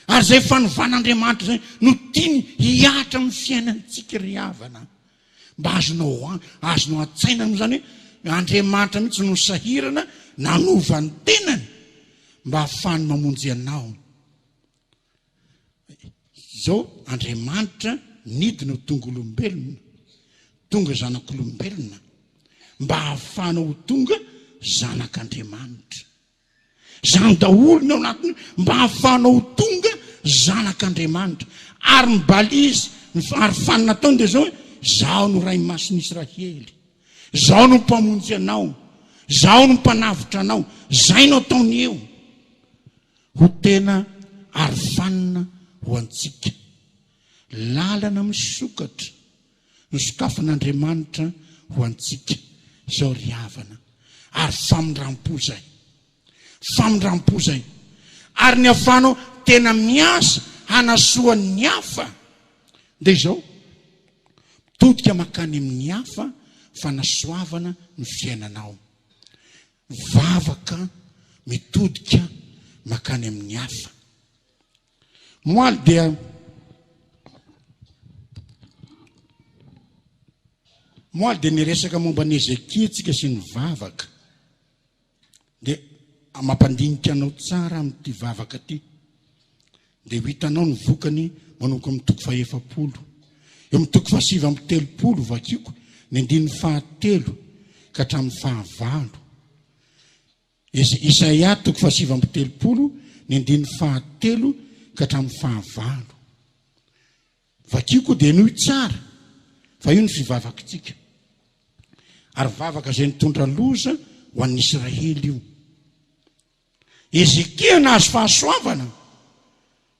Ary zay fanovan'Andriamanitra zay no tiany hiatra amin'ny fiainantsika ry havana. Mba azonao atsaina zany hoe Andriamanitra mihitsy no sahirana nanova ny tenany mba hahafahany mamonjy anao. Zao Andriamanitra nidina ho tonga olombelona, tonga zanak'olombelona mba hahafahanao ho tonga zanak'Andriamanitra. Zany daholo ao anatiny mba hahafahanao ho tonga zanak'Andriamanitra. Ary mibalizy ary fanina taony dia zao hoe zaho no ray mason'Israely, zaho no mpamonjy anao, zaho no mpanavitra anao. Zay no ataony eo ho tena ary fanina ho antsika. Lalana misokatra ny sokafan'Andriamanitra ho antsika zao ry havana. Ary famindram-po zay. Famindram-po zay. Ary ny ahafahanao tena miasa hanasoan'ny hafa dia izao mitodika makany amin'ny hafa fanasoavana ny fiainanao. Vavaka mitodika makany amin'ny hafa. Moaly dia niresaka momba ny Ezekia tsika sy ny vavaka. Dia mampandinika anao tsara amin'ity vavaka ty. Dia ho hitanao ny vokany manomboka amin'ny toko 700. Eo amin'ny toko 730 vakiko ny 9 ka hatramin'ny 9. Isaia toko 730 ny 9 ka hatramin'ny 9. Vakiko dia noho tsara fa io ny fivavakantsika. Ary vavaka izay nitondra loza ho an'ny Israely io. Ezekia nahazo fahasoavana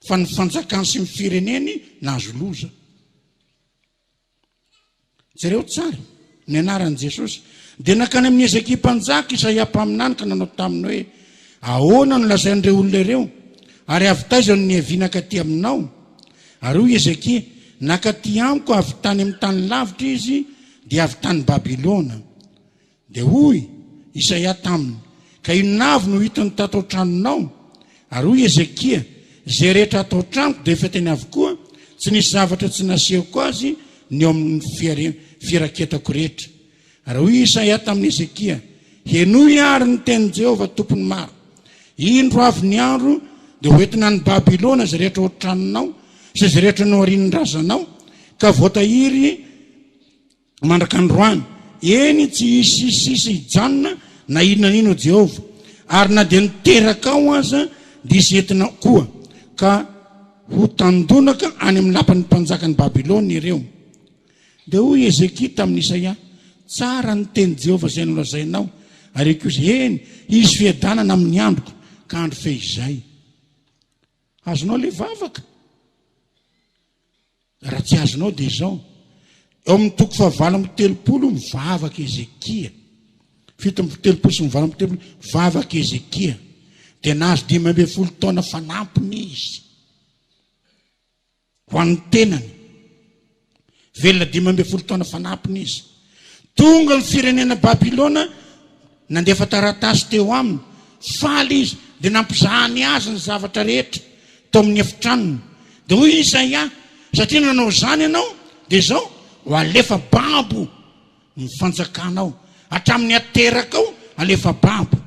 fa ny fanjakany sy ny fireneny nahazo loza. Jereo tsara ny anaran'i Jesosy. Dia nakany amin'ny Ezekia mpanjaka Isaia mpaminany ka nanao taminy hoe ahoana no lazain'ireo olona ireo ary avy taiza no niavinaka ty aminao. Ary hoy Ezekia, nakaty amiko avy tany amin'ny tany lavitra izy dia avy tany Babilôna. Dia hoy Isaia taminy, ka inavy no hitany tato an-tranonao. Ary hoy Ezekia, zay rehetra atao an-tranoko dia efa teny avokoa, tsy nisy zavatra tsy nasehoko azy ny eo amin'ny firaketako rehetra. Ary hoy Isaia tamin'ny Ezekia, henoy ary ny tenin'i Jehovah tompony maro. Indro avy ny andro dia hoentina ny Babilôna zay rehetra ao an-tranonao sy zay rehetra no arian'ny razanao ka voatahiry mandrak'androany. Eny tsy hisy hijanona na inona n'ino Jehovah, ary na dia niteraka ao aza dia isy entina koa ka ho tandonaka any amin'ny lapan'ny mpanjakan'ny Babilôna ireo. Dia hoy Ezekia tamin'ny Isaia, tsara ny teny Jehovah izay nolazainao. Ary kosa eny hisy fiadanana amin'ny androko ka andro fehizay. Azonao le vavaka? Raha tsy azonao dia izao. Eo amin'ny toko 730 mivavaka Ezekia. 730 sy 730 vavaka Ezekia. Dia nahazo 12 taona fanampiny izy. Ho an'ny tenany. Velona 12 taona fanampiny izy. Tonga ny firenena Babilôna nandefa taratasy teo aminy. Faly izy dia nampizahany azy ny zavatra rehetra tao amin'ny efitranony. Dia hoy Isaia, satria nanao zany ianao dia izao ho alefa babo ny fanjakanao, hatramin'ny ateraka ao alefa babo.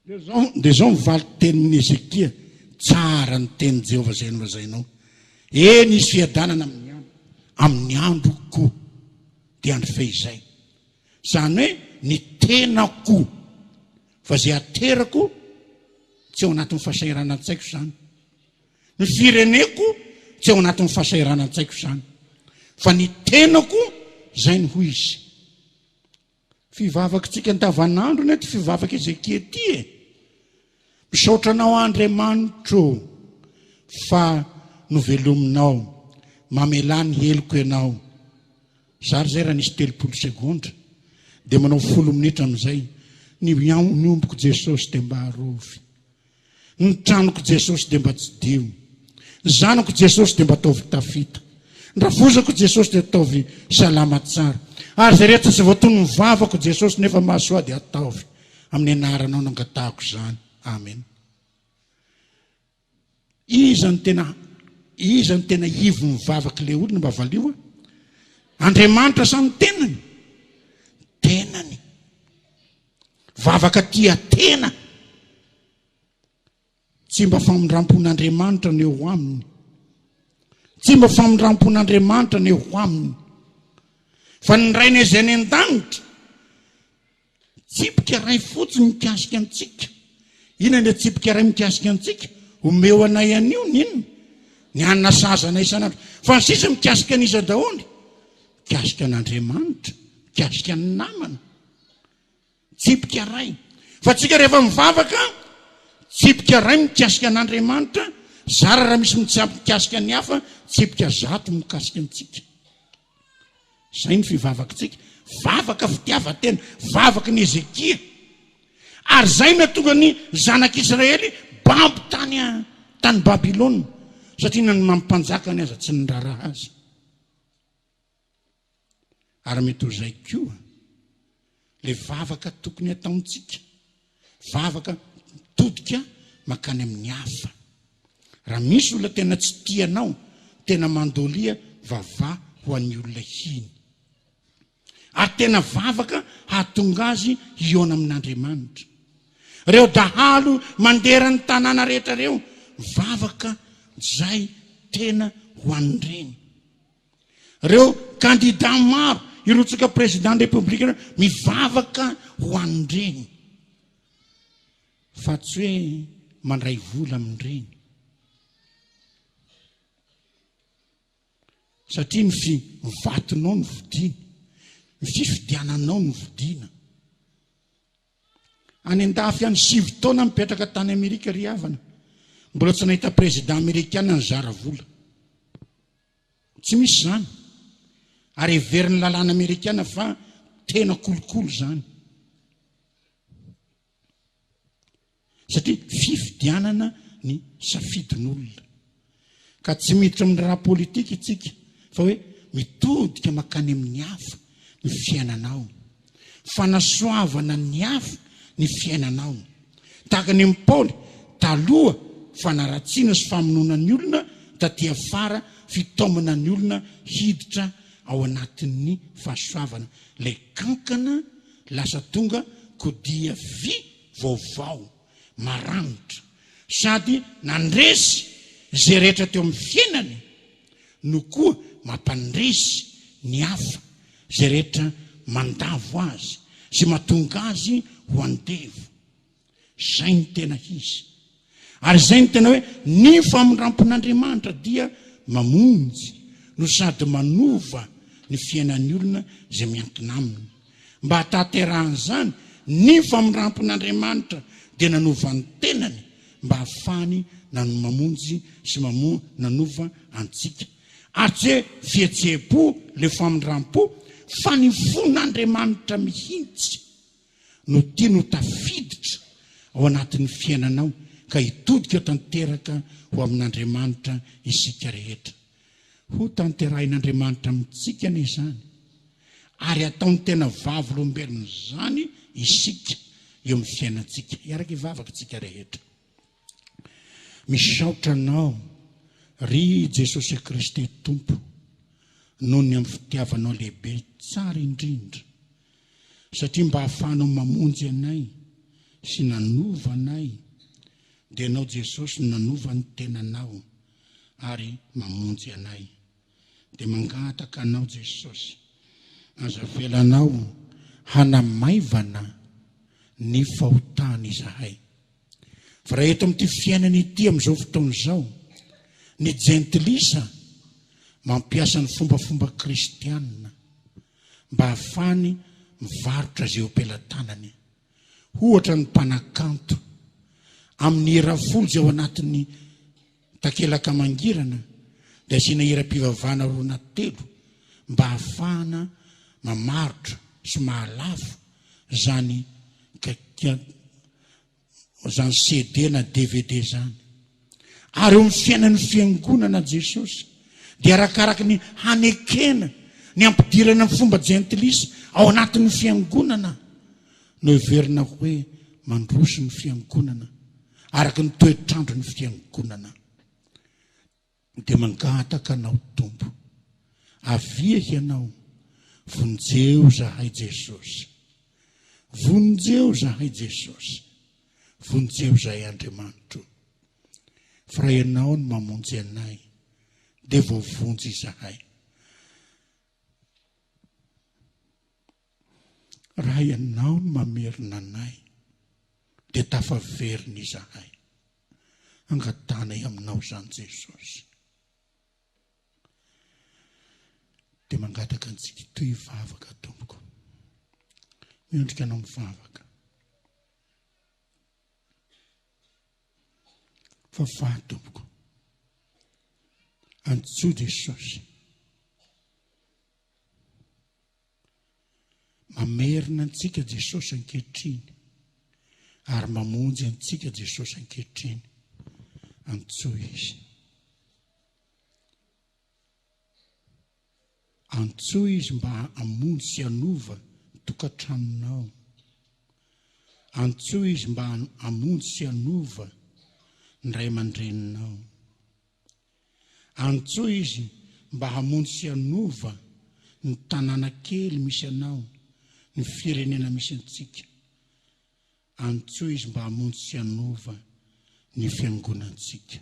Dia izao mivaly tenin'ny Ezekia, tsara ny tenin'i Jehovah izay nolazainao. Eny isy fiadanana amin'ny androko dia andro fehizay. Zany hoe ny tenako, fa zay aterako tsy ao anatin'ny fahasahiranantsaiko izany. Ny fireneko tsy ao anatin'ny fahasahiranantsaiko izany. Fa ny tenako izay ny hoy izy. Fivavakantsika andavanandro ny ty fivavaka Ezekia ty e. Misaotranao Andriamanitro fa novelominao, mamelany heloko ianao. Zary zay raha nisy 30 sekondra dia manao 10 minitra amin'izay. Ny omboko Jesosy dia mba harovy. Ny tranoko Jesosy dia mba tsy dio. Ny zanako Jesosy dia mba ataovy tafita. Ny ravozako Jesosy dia ataovy salama tsara. Ary zay rehetra tsy voatony mivavako Jesosy nefa mahasoa dia ataovy. Amin'ny anaranao nangatahako izany. Amen. Iza ny tena ivo mivavaka le olona mba valio? Andriamanitra sa ny tenany? Tenany. Vavaka tia tena. Tsy mba famindrampon'Andriamanitra ny eo aminy. Tsy mba famindrampon'Andriamanitra ny eo aminy. Fa ny rainy izay ny an-danitra tsipika ray fotsiny mikasika antsika. Inona ilay tsipika ray mikasika antsika? Omeo anay anio ninona? Ny anna sazana isanandro. Fa ny sisa mikasika an'iza daholo? Mikasika an'Andriamanitra, mikasika ny namana. Tsipika ray. Fa tsika rehefa mivavaka, tsipika ray mikasika an'Andriamanitra, zara raha misy mikasika ny hafa, tsipika zato mikasika antsika. Zay ny fivavakantsika. Vavaka fitiavatena, vavaka ny Ezekia. Ary zay natonga ny zanak'Israely bambo tany Babilôna satria nany mampanjaka ny aza tsy niraraha azy. Ary mety ho zay koa le vavaka tokony ataontsika, vavaka todika makany amin'ny hafa. Raha misy olona tena tsy tianao, tena mandolia, vava ho an'ny olona hiny. Ary tena vavaka hahatonga azy hiona amin'Andriamanitra. Reo dahalo mandera ny tanàna rehetra reo, vavaka zay tena ho an'ireny. Reo kandida maro irotsaka président république mivavaka ho an'ireny. Fa tsy hoe mandray vola amin'ireny. Satria ny vatonao ny vidiana, ny fifidiananao ny vidiana. Any an-dafy any 7 taona mipetraka tany Amerika ry havana, mbola tsy nahita président américain nizara vola. Tsy misy zany. Ary heverin'ny lalàna amerikana fa tena kolokolo zany. Satria fifidianana ny safidin'olona. Ka tsy miditra amin'ny raha politika itsika, fa hoe mitodika makany amin'ny hafa ny fiainanao. Fanasoavana ny hafa ny fiainanao. Tahaka ny Paoly, taloha fanaratsiana sy famonoana ny olona, taty afara fitaomana ny olona hiditra ao anatin'ny fahasoavana. Le kankana lasa tonga kodia vy vaovao maranitra, sady nandresy zay rehetra teo amin'ny fiainany, no koa mampandresy ny hafa zay rehetra mandavo azy sy mahatonga azy ho andevo. Zay ny tena izy. Ary zay ny tena hoe ny famondrampon'Andriamanitra dia mamonjy no sady manova ny fiainan'ny olona zay miankina aminy. Mba hataterahany zany ny famondrampon'Andriamanitra dia nanova ny tenany mba hafany mamonjy sy nanova antsika. Ary tsy hoe fihetsepo le famondrampo, fa ny fon'Andriamanitra mihitsy no tia no tafiditra ao anatin'ny fiainanao, ka hitodika tanteraka ho amin'Andriamanitra isika rehetra. Ho tanterahin'Andriamanitra amintsika anie zany, ary ataony tena vavolombelona zany isika eo amin'ny fiainantsika. Iaraka ivavaka tsika rehetra. Misaotra anao ry Jesosy Kristy Tompo, noho ny amin'ny fitiavanao lehibe tsara indrindra, satria mba hahafahanao mamonjy anay sy nanova anay, dia anao Jesosy nanova ny tenanao ary mamonjy anay. Dia mangataka anao Jesosy, azavelanao hanamaivana ny fahotana izahay. Fa raha eto amin'ity fiainana ity amin'izao fotoana izao, ny jentilisa mampiasa ny fombafomba kristianina mba hahafany mivarotra zay ompelantanany. Ohatra ny mpanakanto amin'ny hira-folo zay ao anatin'ny takelaka mangirana, dia asiana hira-pivavahana 2 mba hahafana mamarotra sy mahalafo zany CD na DVD zany. Ary eo amin'ny fiainan'ny fiangonana Jesosy, dia arakaraka ny hanekena ny ampidirana ny fomba jentilisa ao anatin'ny fiangonana, no heverina hoe mandroso ny fiangonana araka ny toetrandro ny fiangonana. Dia mangataka anao Tompo, avia ianao, vonjeo zahay Jesosy, vonjeo zahay Jesosy, vonjeo zahay Andriamanitra. Fa raha ianao ny mamonjy anay, dia voavonjy izahay. Raha ianao ny mamerina anay, dia tafaverina izahay. Angatanay aminao zany Jesosy. Dia mangataka antsika toy hivavaka Tompoko. Miondrika anao mivavaka. Fa Tompoko, antsoa Jesosy, mamerina antsika Jesosy ankehitriny, ary mamonjy antsika Jesosy ankehitriny. Antsoa izy. Antsoa izy mba hamonjy sy hanova tokantranonao. Antsoa izy mba hamonjy sy hanova ny ray aman-dreninao. Antsoa izy mba hamonjy sy hanova ny tanàna kely misy anao, ny firenena misy antsika. Antsoa izy mba hamonjy sy hanova ny fiangonantsika.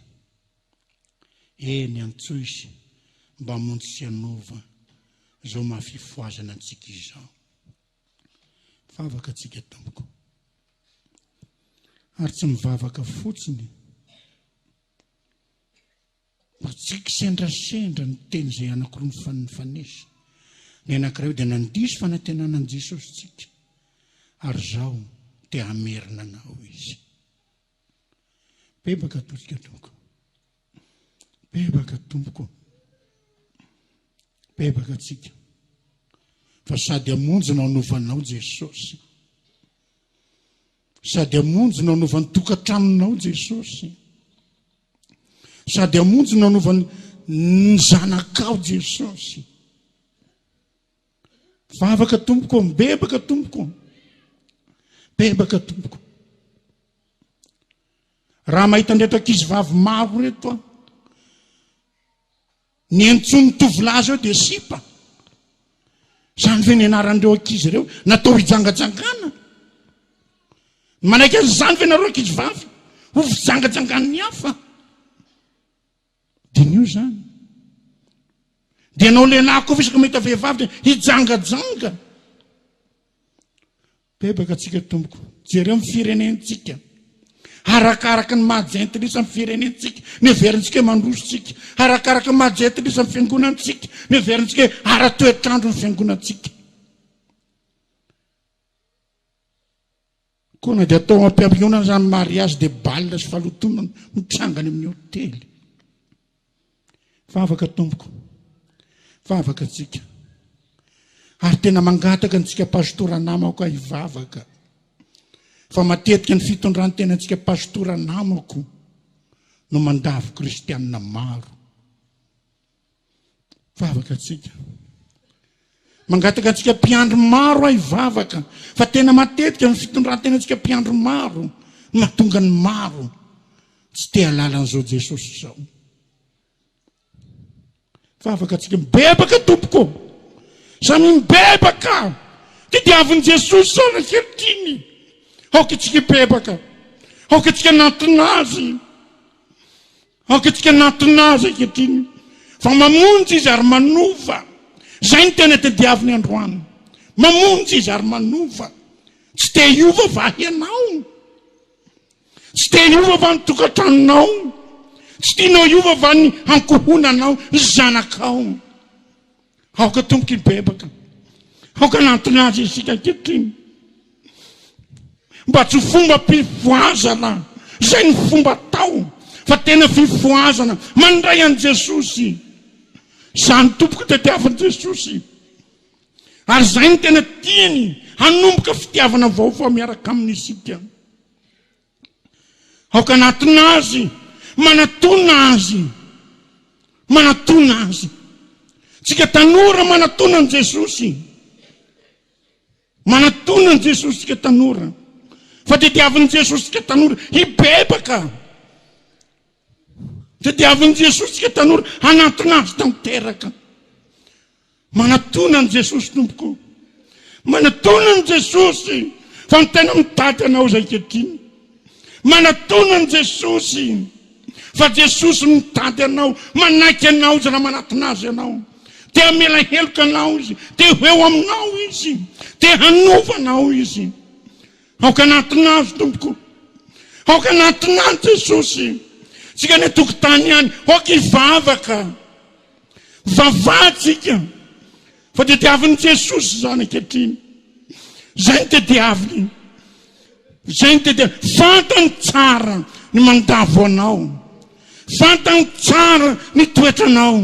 Eny antsoa izy mba hamonjy sy hanova zao mahafifoazana antsika izao. Favaka antsika Tompoko. Ary tsy mivavaka fotsiny. Tsika sendrasendra ny teny izay anankiroa mifanesy. Ny anankiray dia nandiso fanantenana an Jesosy tsika. Ary zao te hamerina anao izy. Bebaka totsika Tompoko. Bebaka Tompoko. Bebaka tsika. Fa sady hamonjy no hanovanao Jesosy. Sady hamonjy no hanovany tokantranonao Jesosy. Sady hamonjy no hanovany ny zanakao Jesosy. Vavaka Tompoko, bebaka Tompoko. Bebaka Tompoko. Raha mahita ndraiky ankizivavy maro reto, ny antsony tovolazy eo dia sipa. Zany ve ny anarandreo ankizy ireo natao hijangajangana. Manaiky zany ve nareo ankizivavy ho fijangajangana ny hafa. Dia nio zany. Dia anao lehilahy koa fisaka mahita vehivavy dia hijangajanga. Bebaka antsika Tompoko. Jereo amin'ny firenentsika. Arakaraka ny mahajentilisa amin'ny firenentsika, ny heverintsika mandrositsika. Arakaraka ny mahajentilisa amin'ny fiangonantsika, ny heverintsika ara-toetrandro ny fiangonantsika. Koa na dia atao ampiampiona zany mariage de balle sy falotonana mitrangany amin'ny hotely. Favaka Tompoko. Favaka antsika. Ary tena mangataka antsika pastora namako hivavaka. Fa matetika ny fitondran-tena antsika pastora namako no mandavo kristianina maro. Favaka antsika. Mangataka antsika mpiandro maro hivavaka. Fa tena matetika ny fitondran-tena antsika mpiandro maro mahatonga ny maro tsy te halala an'izao Jesosy zao. Favaka antsika bebaka Tompoko. Samy mibebaka. Ty diavin Jesosy zao na kehitriny. Aoka antsika bebaka. Aoka antsika natona azy. Aoka antsika natona azy kehitriny. Fa mamonjy izy ary manova. Zay ny tena te diaviny androany. Mamonjy izy ary manova. Tsy te hiova va ianao. Tsy te hiova va ny tokantranonao. Tsy tianao hiova va ny ankohonanao ny zanakao. Aoka Tompoko ny bebaka. Aoka natona azy isika kehitriny. Mba tsy fomba fifoazana. Zay ny fomba tao. Fa tena fifoazana. Mandray an Jesosy. Zany Tompoko tetiavan Jesosy. Ary zay ny tena tiany hanomboka fitiavana vaovao miaraka amin'isika. Aoka natona azy. Manatona azy. Manatona azy. Tsika tanora manatona an Jesosy. Manatona an Jesosy tsika tanora. Fa tetiavan Jesosy tsika tanora hibebaka. Tetiavan Jesosy tsika tanora hanatona azy tanteraka. Manatona an Jesosy Tompoko. Manatona an Jesosy. Fa ny tena mitady anao zay kehitriny. Manatona an Jesosy. Fa Jesosy mitady anao, manaiky anao izy raha manatona azy anao. Te hamela heloka anao izy, te eo aminao izy, te hanova anao izy. Aoka natona azy Tompoko. Aoka natona azy Jesosy. Tsika ny tokotany ihany, aoka hivavaka. Vavatsika. Fa tetiaviny Jesosy zany ankehitriny. Zay ny tetiaviny. Zay ny tetiaviny. Fantany tsara ny mandavo anao. Fantany tsara ny toetranao.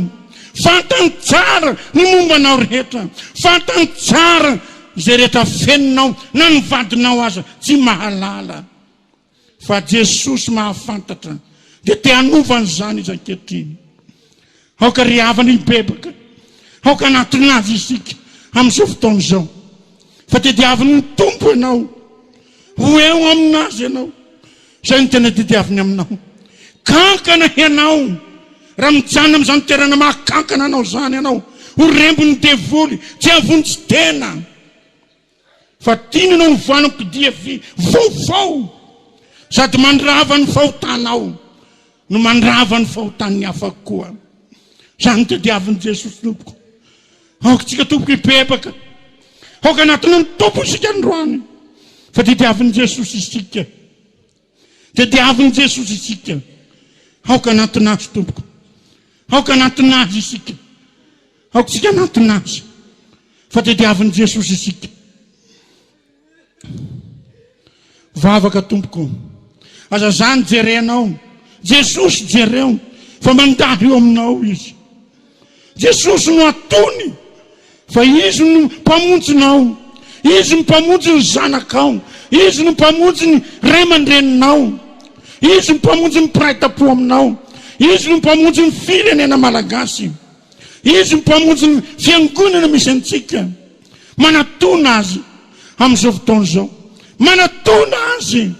Fantany tsara ny mombanao rehetra. Fantany tsara izay rehetra feninao na ny vadinao aza tsy mahalala. fa Jesosy mahafantatra dia te hanovany zany izy ankehitriny. Aoka ry havany mibebaka, aoka anatinazy isika amin'izao fotoana izao. Fa te diaviny ny tompo ianao, ho eo aminazy ianao, izay ny tena tediaviny aminao. Kankana ianao, raha mijana amin'izany toerana mahakankana anao zany ianao, ho rembony devoly, tsy havonjy tena. Fa tiany ianao mivanako dia vaovao, sady mandrava ny fahotanao no mandrava ny fahotan'ny hafa koa. Zany tediaviny Jesosy tompoko. Aoka tsika tompoko hibebaka, aoka anatiny ny tompo isika androany. Fa tediaviny Jesosy isika, tediaviny Jesosy isika. Aoka anatinazy tompoko, aoka anatinazy isika, aoka tsika anatinazy. Fa tediaviny Jesosy isika. Vavaka tompoko, aza zany jerenao, Jesosy jereo, fa mandalo eo aminao izy. Jesosy no atony, fa izy no mpamonjinao, izy no mpamonjy ny zanakao, izy no mpamonjy ny ray aman-dreninao, izy no mpamonjy ny mpiray tam-po aminao, izy no mpamonjy ny firenena malagasy, izy no mpamonjy ny fiangonana misy antsika. Manatona azy amin'izao fotoana izao, manatona azy,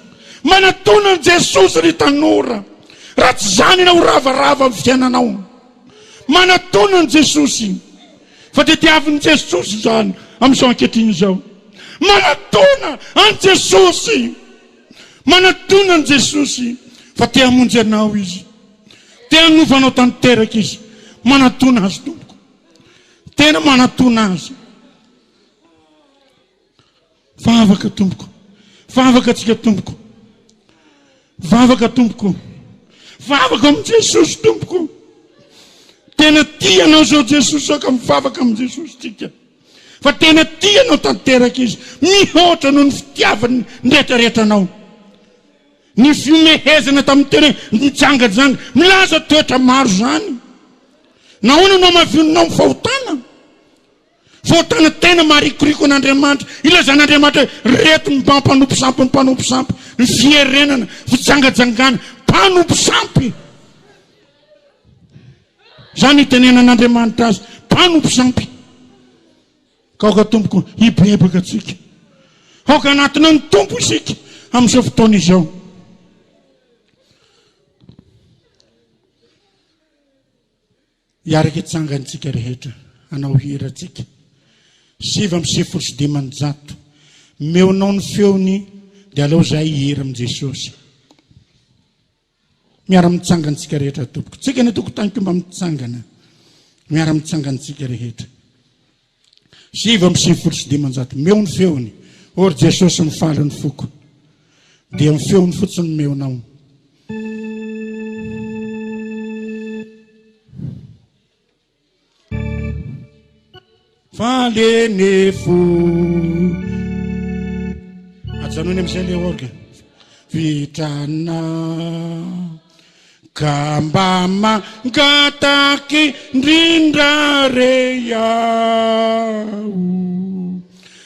manatona Jesosy ry tanora. Raha tsy zany ianao ravarava amin'ny fiainanao, manatona Jesosy. Fa tediaviny Jesosy zany amin'izao ankehitriny izao. Manatona an Jesosy, manatona an Jesosy. Fa te hamonjy anao izy, te hanovanao tanteraka izy. Manatona azy tompoko, tena manatona azy. Vavaka tompoko, vavaka tsika tompoko, vavaka tompoko, vavaka amin'ny Jesosy tompoko. Tena tianao zao Jesosy, aoka mivavaka amin'ny Jesosy tsika. Fa tena tianao tanteraka izy, mihoatra noho ny fitiavany nrehetrarehetranao. Ny fiomehezana tamin'ny tena mijangajanga, milaza toetra maro zany. Nahoana anao mahaviononao mifahotana? Fahotana tena marikoriko an'Andriamanitra, ilazan'Andriamanitra reto ny mpanompo sampy, ny mpanompo sampy, ny fierenana, fijangajangana, mpanompo sampy. Zany itenenan'Andriamanitra azy, mpanompo sampy. Ka aoka tompoko hibebaka tsika, aoka anatina ny tompo isika amin'izao fotoana izao. Iaraka itsangantsika rehetra, anao hira tsika. 7:9 meonao ny feony dia aleo zay hira amin'i Jesosy. Miara mitsangantsika rehetra tompoko, tsika ny tokotany mba mitsangana, miara mitsangantsika rehetra. 7:9 meo ny feony, or Jesosy mifaly ny foko, dia ny feony fotsiny meonao. Falene fo ajanony amin'izay le orga vitrana ka mba mangataky ndrindra re iaho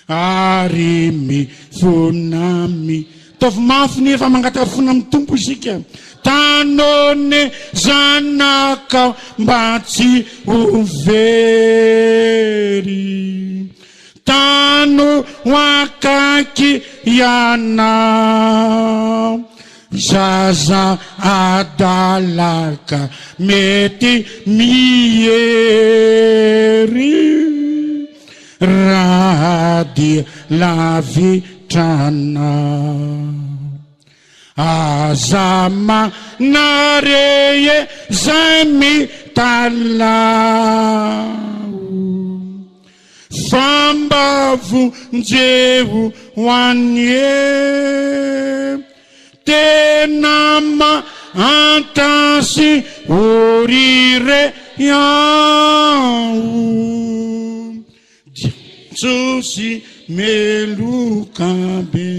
ary mifonami tovy mafy nefa mangataka fona amin'ny tompo isika. Tanone zanaka mba tsy ho very, tano wakaki yana zaza adalaka mety miery radi lavitrana. Azama nareye zami talau fambavu njehu wanye tenama antasi urire yau Jesusi melukabe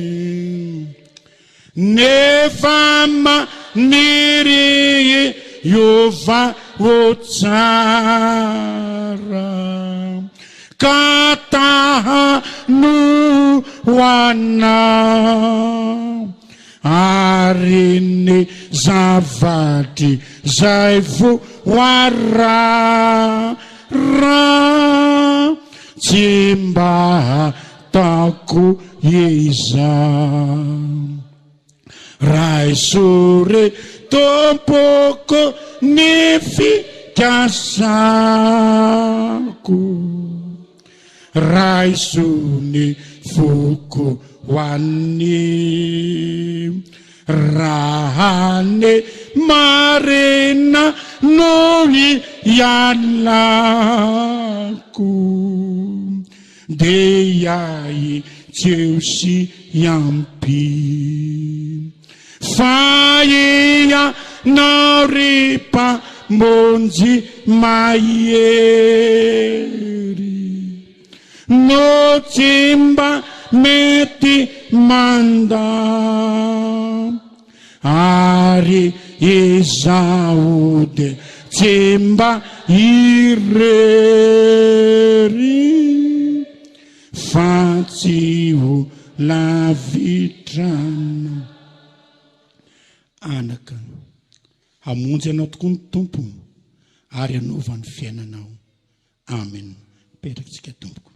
nefama niri yova wotsara kataha nu wana ary ny zavatry zay voarara tsy mba ataoko iza. Raisore tompoko ny fikasako, raisony foko hoan'ny rahane marina no ialako, de iai tseo sy ampy. Fa ianao rehefa monjy mahery, no tsy mba mety manda, ary izao de tsy mba irery, fa tsy ho lavitrana. Anaka, hamonjy anao tokoa ny tompo ary hanaova ny fiainanao. Amen. Petratsika tompoko.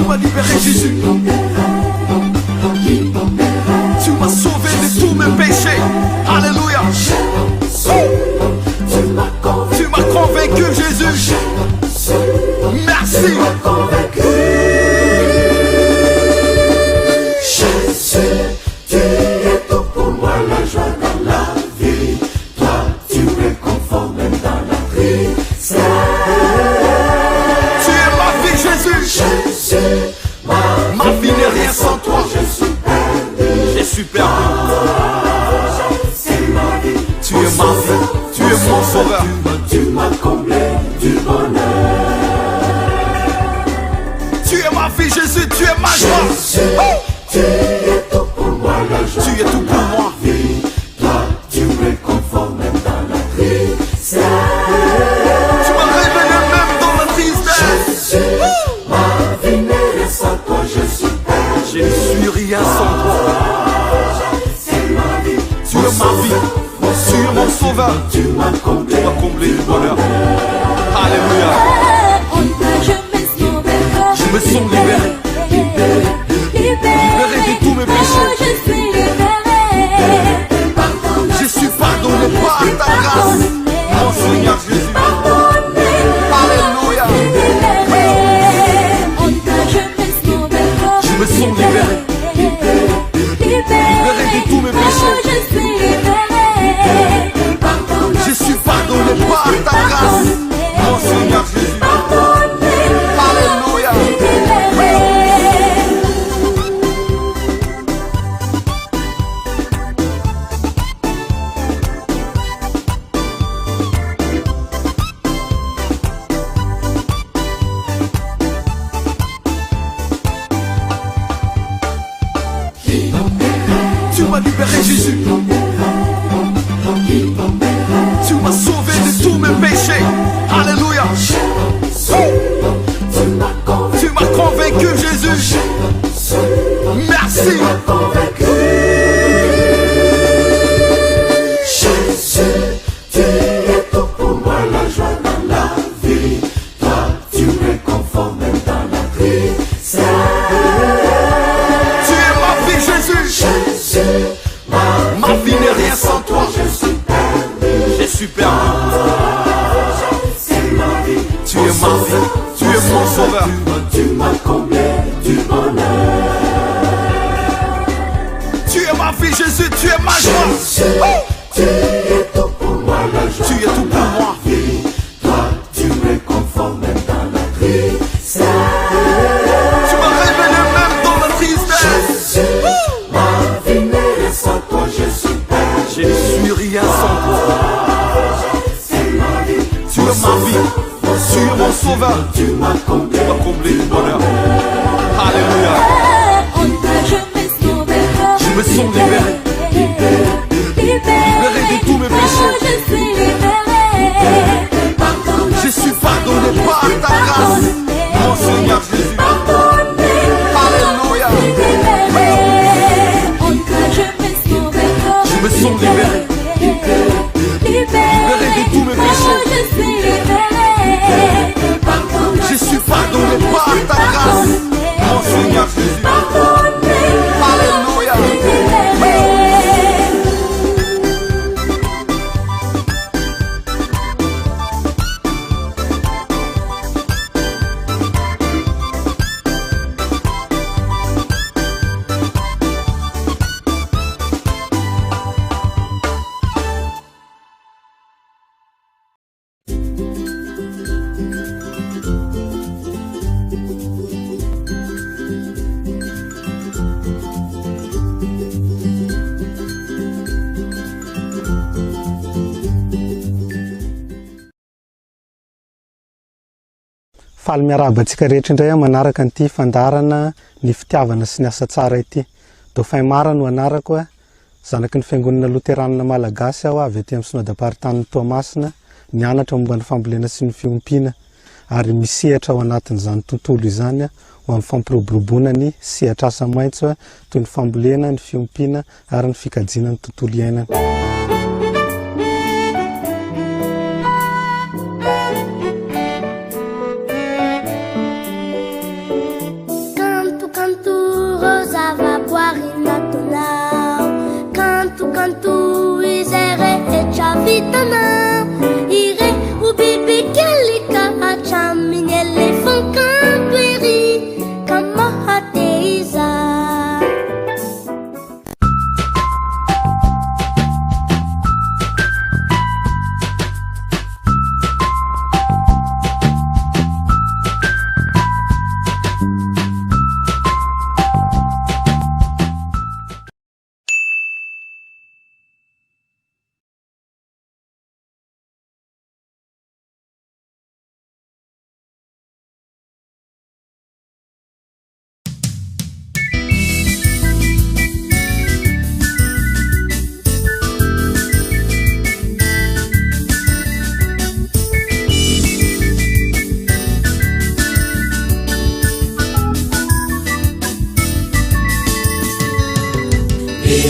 m'as libéré, Jésus. Tu m'as sauvé de tous mes péchés. Alléluia. Tu m'as convaincu, Jésus. Merci. Jésus, tu es tout pour moi, la joie dans la vie. Toi, tu réconfortes même dans la tristesse. Tu es ma vie, Jésus. Jésus, ma vie n'est rien sans toi. je suis perdu. Je suis perdu. C'est ma vie. Tu es ma vie. Tu es mon sauveur. Tu m'as comblé du bonheur. Tu es ma vie, Jésus. Tu es ma joie. Jésus, tu es tout pour moi, la joie. Tu es tout pour moi. Vie. Toi, tu réconfortes même dans la tristesse. Tu m'as révélé même dans la tristesse. Jésus, ma vie n'est rien sans toi, je suis perdu. Je ne suis rien sans toi. C'est ma vie. Tu es ma vie. Tu es mon sauveur. Tu m'as comblé du bonheur. Alléluia. Je me sens libéré. Libéré de tous mes péchés. Je suis pardonné par ta grâce. Mon Seigneur Jésus. Alléluia. Je me sens libéré. Libéré de tous mes péchés. Je suis pardonné par ta grâce. Mon Seigneur Jésus. Alléluia. Tu m'as libéré, Jésus. Tu m'as sauvé de tous mes péchés. Alléluia. Tu m'as convaincu, Jésus. Merci. Jésus, tu es tout pour moi, la joie dans la vie. Toi, tu réconfortes même dans la tristesse. Tu es ma vie, Jésus. Jésus, Ma vie n'est rien sans toi. je suis perdu. Je suis perdu. C'est ma vie. Tu es ma vie. Tu es mon sauveur. Tu m'as comblé du bonheur. Tu es ma vie, Jésus. Tu es ma joie. Jésus, tu es tout pour moi, la joie. Tu es tout pour moi. Vie. Toi, tu réconfortes même dans la tristesse. Tu m'as révélé même dans la tristesse. Jésus, ma vie n'est rien sans toi, je suis perdu. Je ne suis rien sans toi. C'est ma vie. Tu es ma vie. Tu es mon sauveur. Tu m'as comblé Du bonheur. Alléluia. Je me sens libéré. Libéré de tous mes péchés. Je suis pardonné par ta grâce. Mon Seigneur Jésus. Alléluia. Je me sens libéré. Libéré de tous mes péchés. Je suis pardonné par ta grâce. Mon Seigneur Jésus. Alléluia. Faly miarabantsika rehetra indray manaraka an'ity fandarana ny fitiavana sy ny asa tsara ity. Dauphin Mara no anarako a, zanaky ny fiangonana Loterana Malagasy aho avy aty amin'ny synodam-paritany Toamasina, nianatra momba ny fambolena sy ny fiompiana ary misehatra ao anatin'izany tontolo izany ho amin'ny fampiroboroboana ny sehatra asa maitso toy ny fambolena, ny fiompiana ary ny fikajiana ny tontolo iainana. vitana ire ubibi kelika achamini elefant kamperi kama hateiza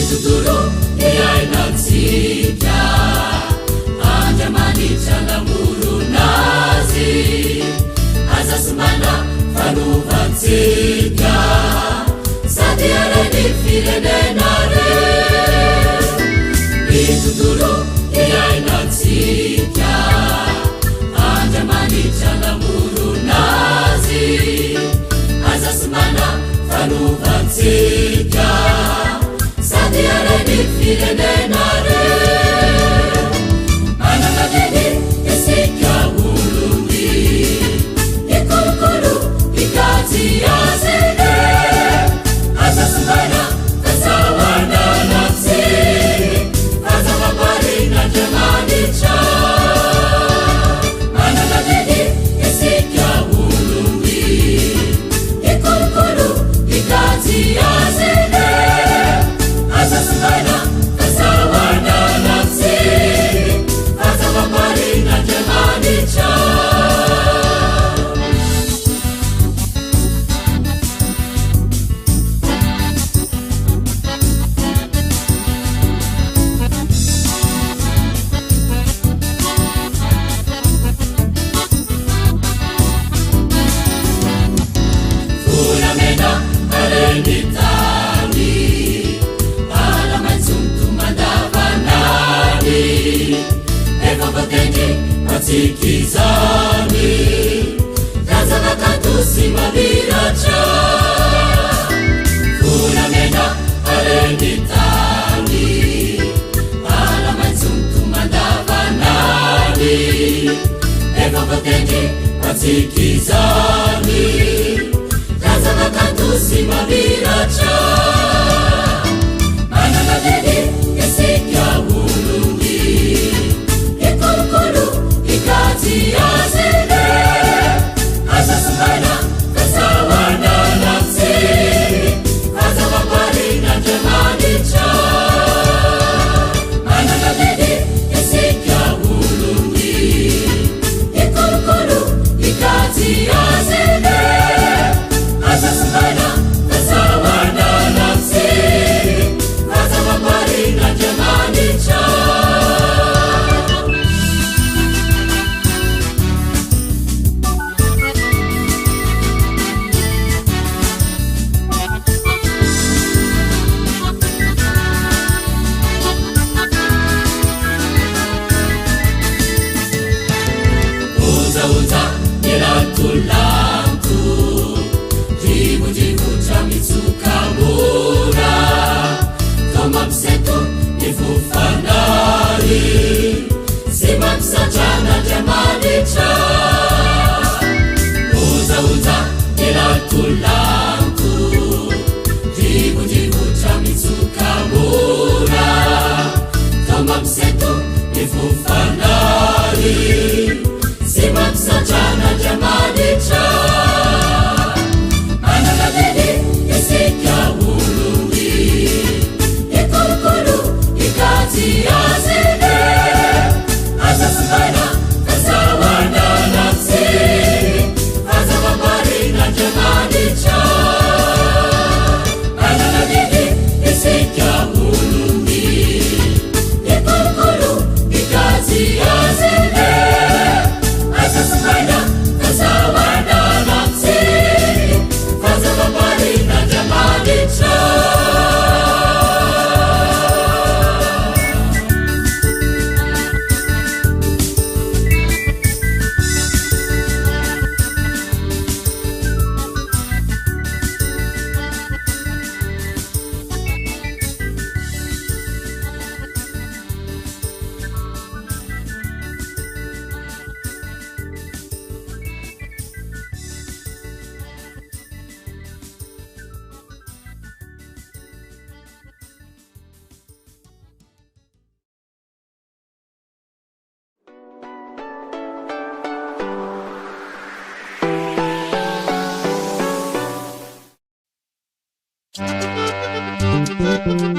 Tuturo yainatsika andamanitra namurunazy azasumana fanuvatsika sady arany firenenare Tuturo yainatsika andamanitra namurunazy azasumana fanuvatsika Sadi arani firenenare Manakadeni isika ulumi Ikulukulu ikati azene Azasumana kasawana nafsi Azamapari na jamanicha Manakadeni isika ulumi Ikulukulu ikati azene Azasumana kasawana nafsi Azamapari na jamanicha Funamena alenditani Evabatendi matikizani Kazana katusi mabiracha Funamena alenditani Alamanzuntu mandavanani Evabatendi matikizani Kazana katusi mabiracha Mananadedi yesikia ulumi Ikulukulu ikati azene Azasumana kasawana nafsi Azamapari na jamanicha Mananadedi yesikia ulumi Ikulukulu ikati azene Azasumana kasawana nafsi Azamapari na jamanicha Uza nilatulantu Jibu chamitsukamura Kama msetu nifufanari Sima msachana jamanicha Uza nilatulantu Jibu chamitsukamura Kama msetu nifufanari Sima msachana jamanicha Manakadeni isikia ulumi Ikulukulu ikati azene Azasumana kasawana nafsi Azamapari na jamanicha Manakadeni isikia ulumi Ikulukulu ikati azene Azasumana kasawana nafsi Thank you.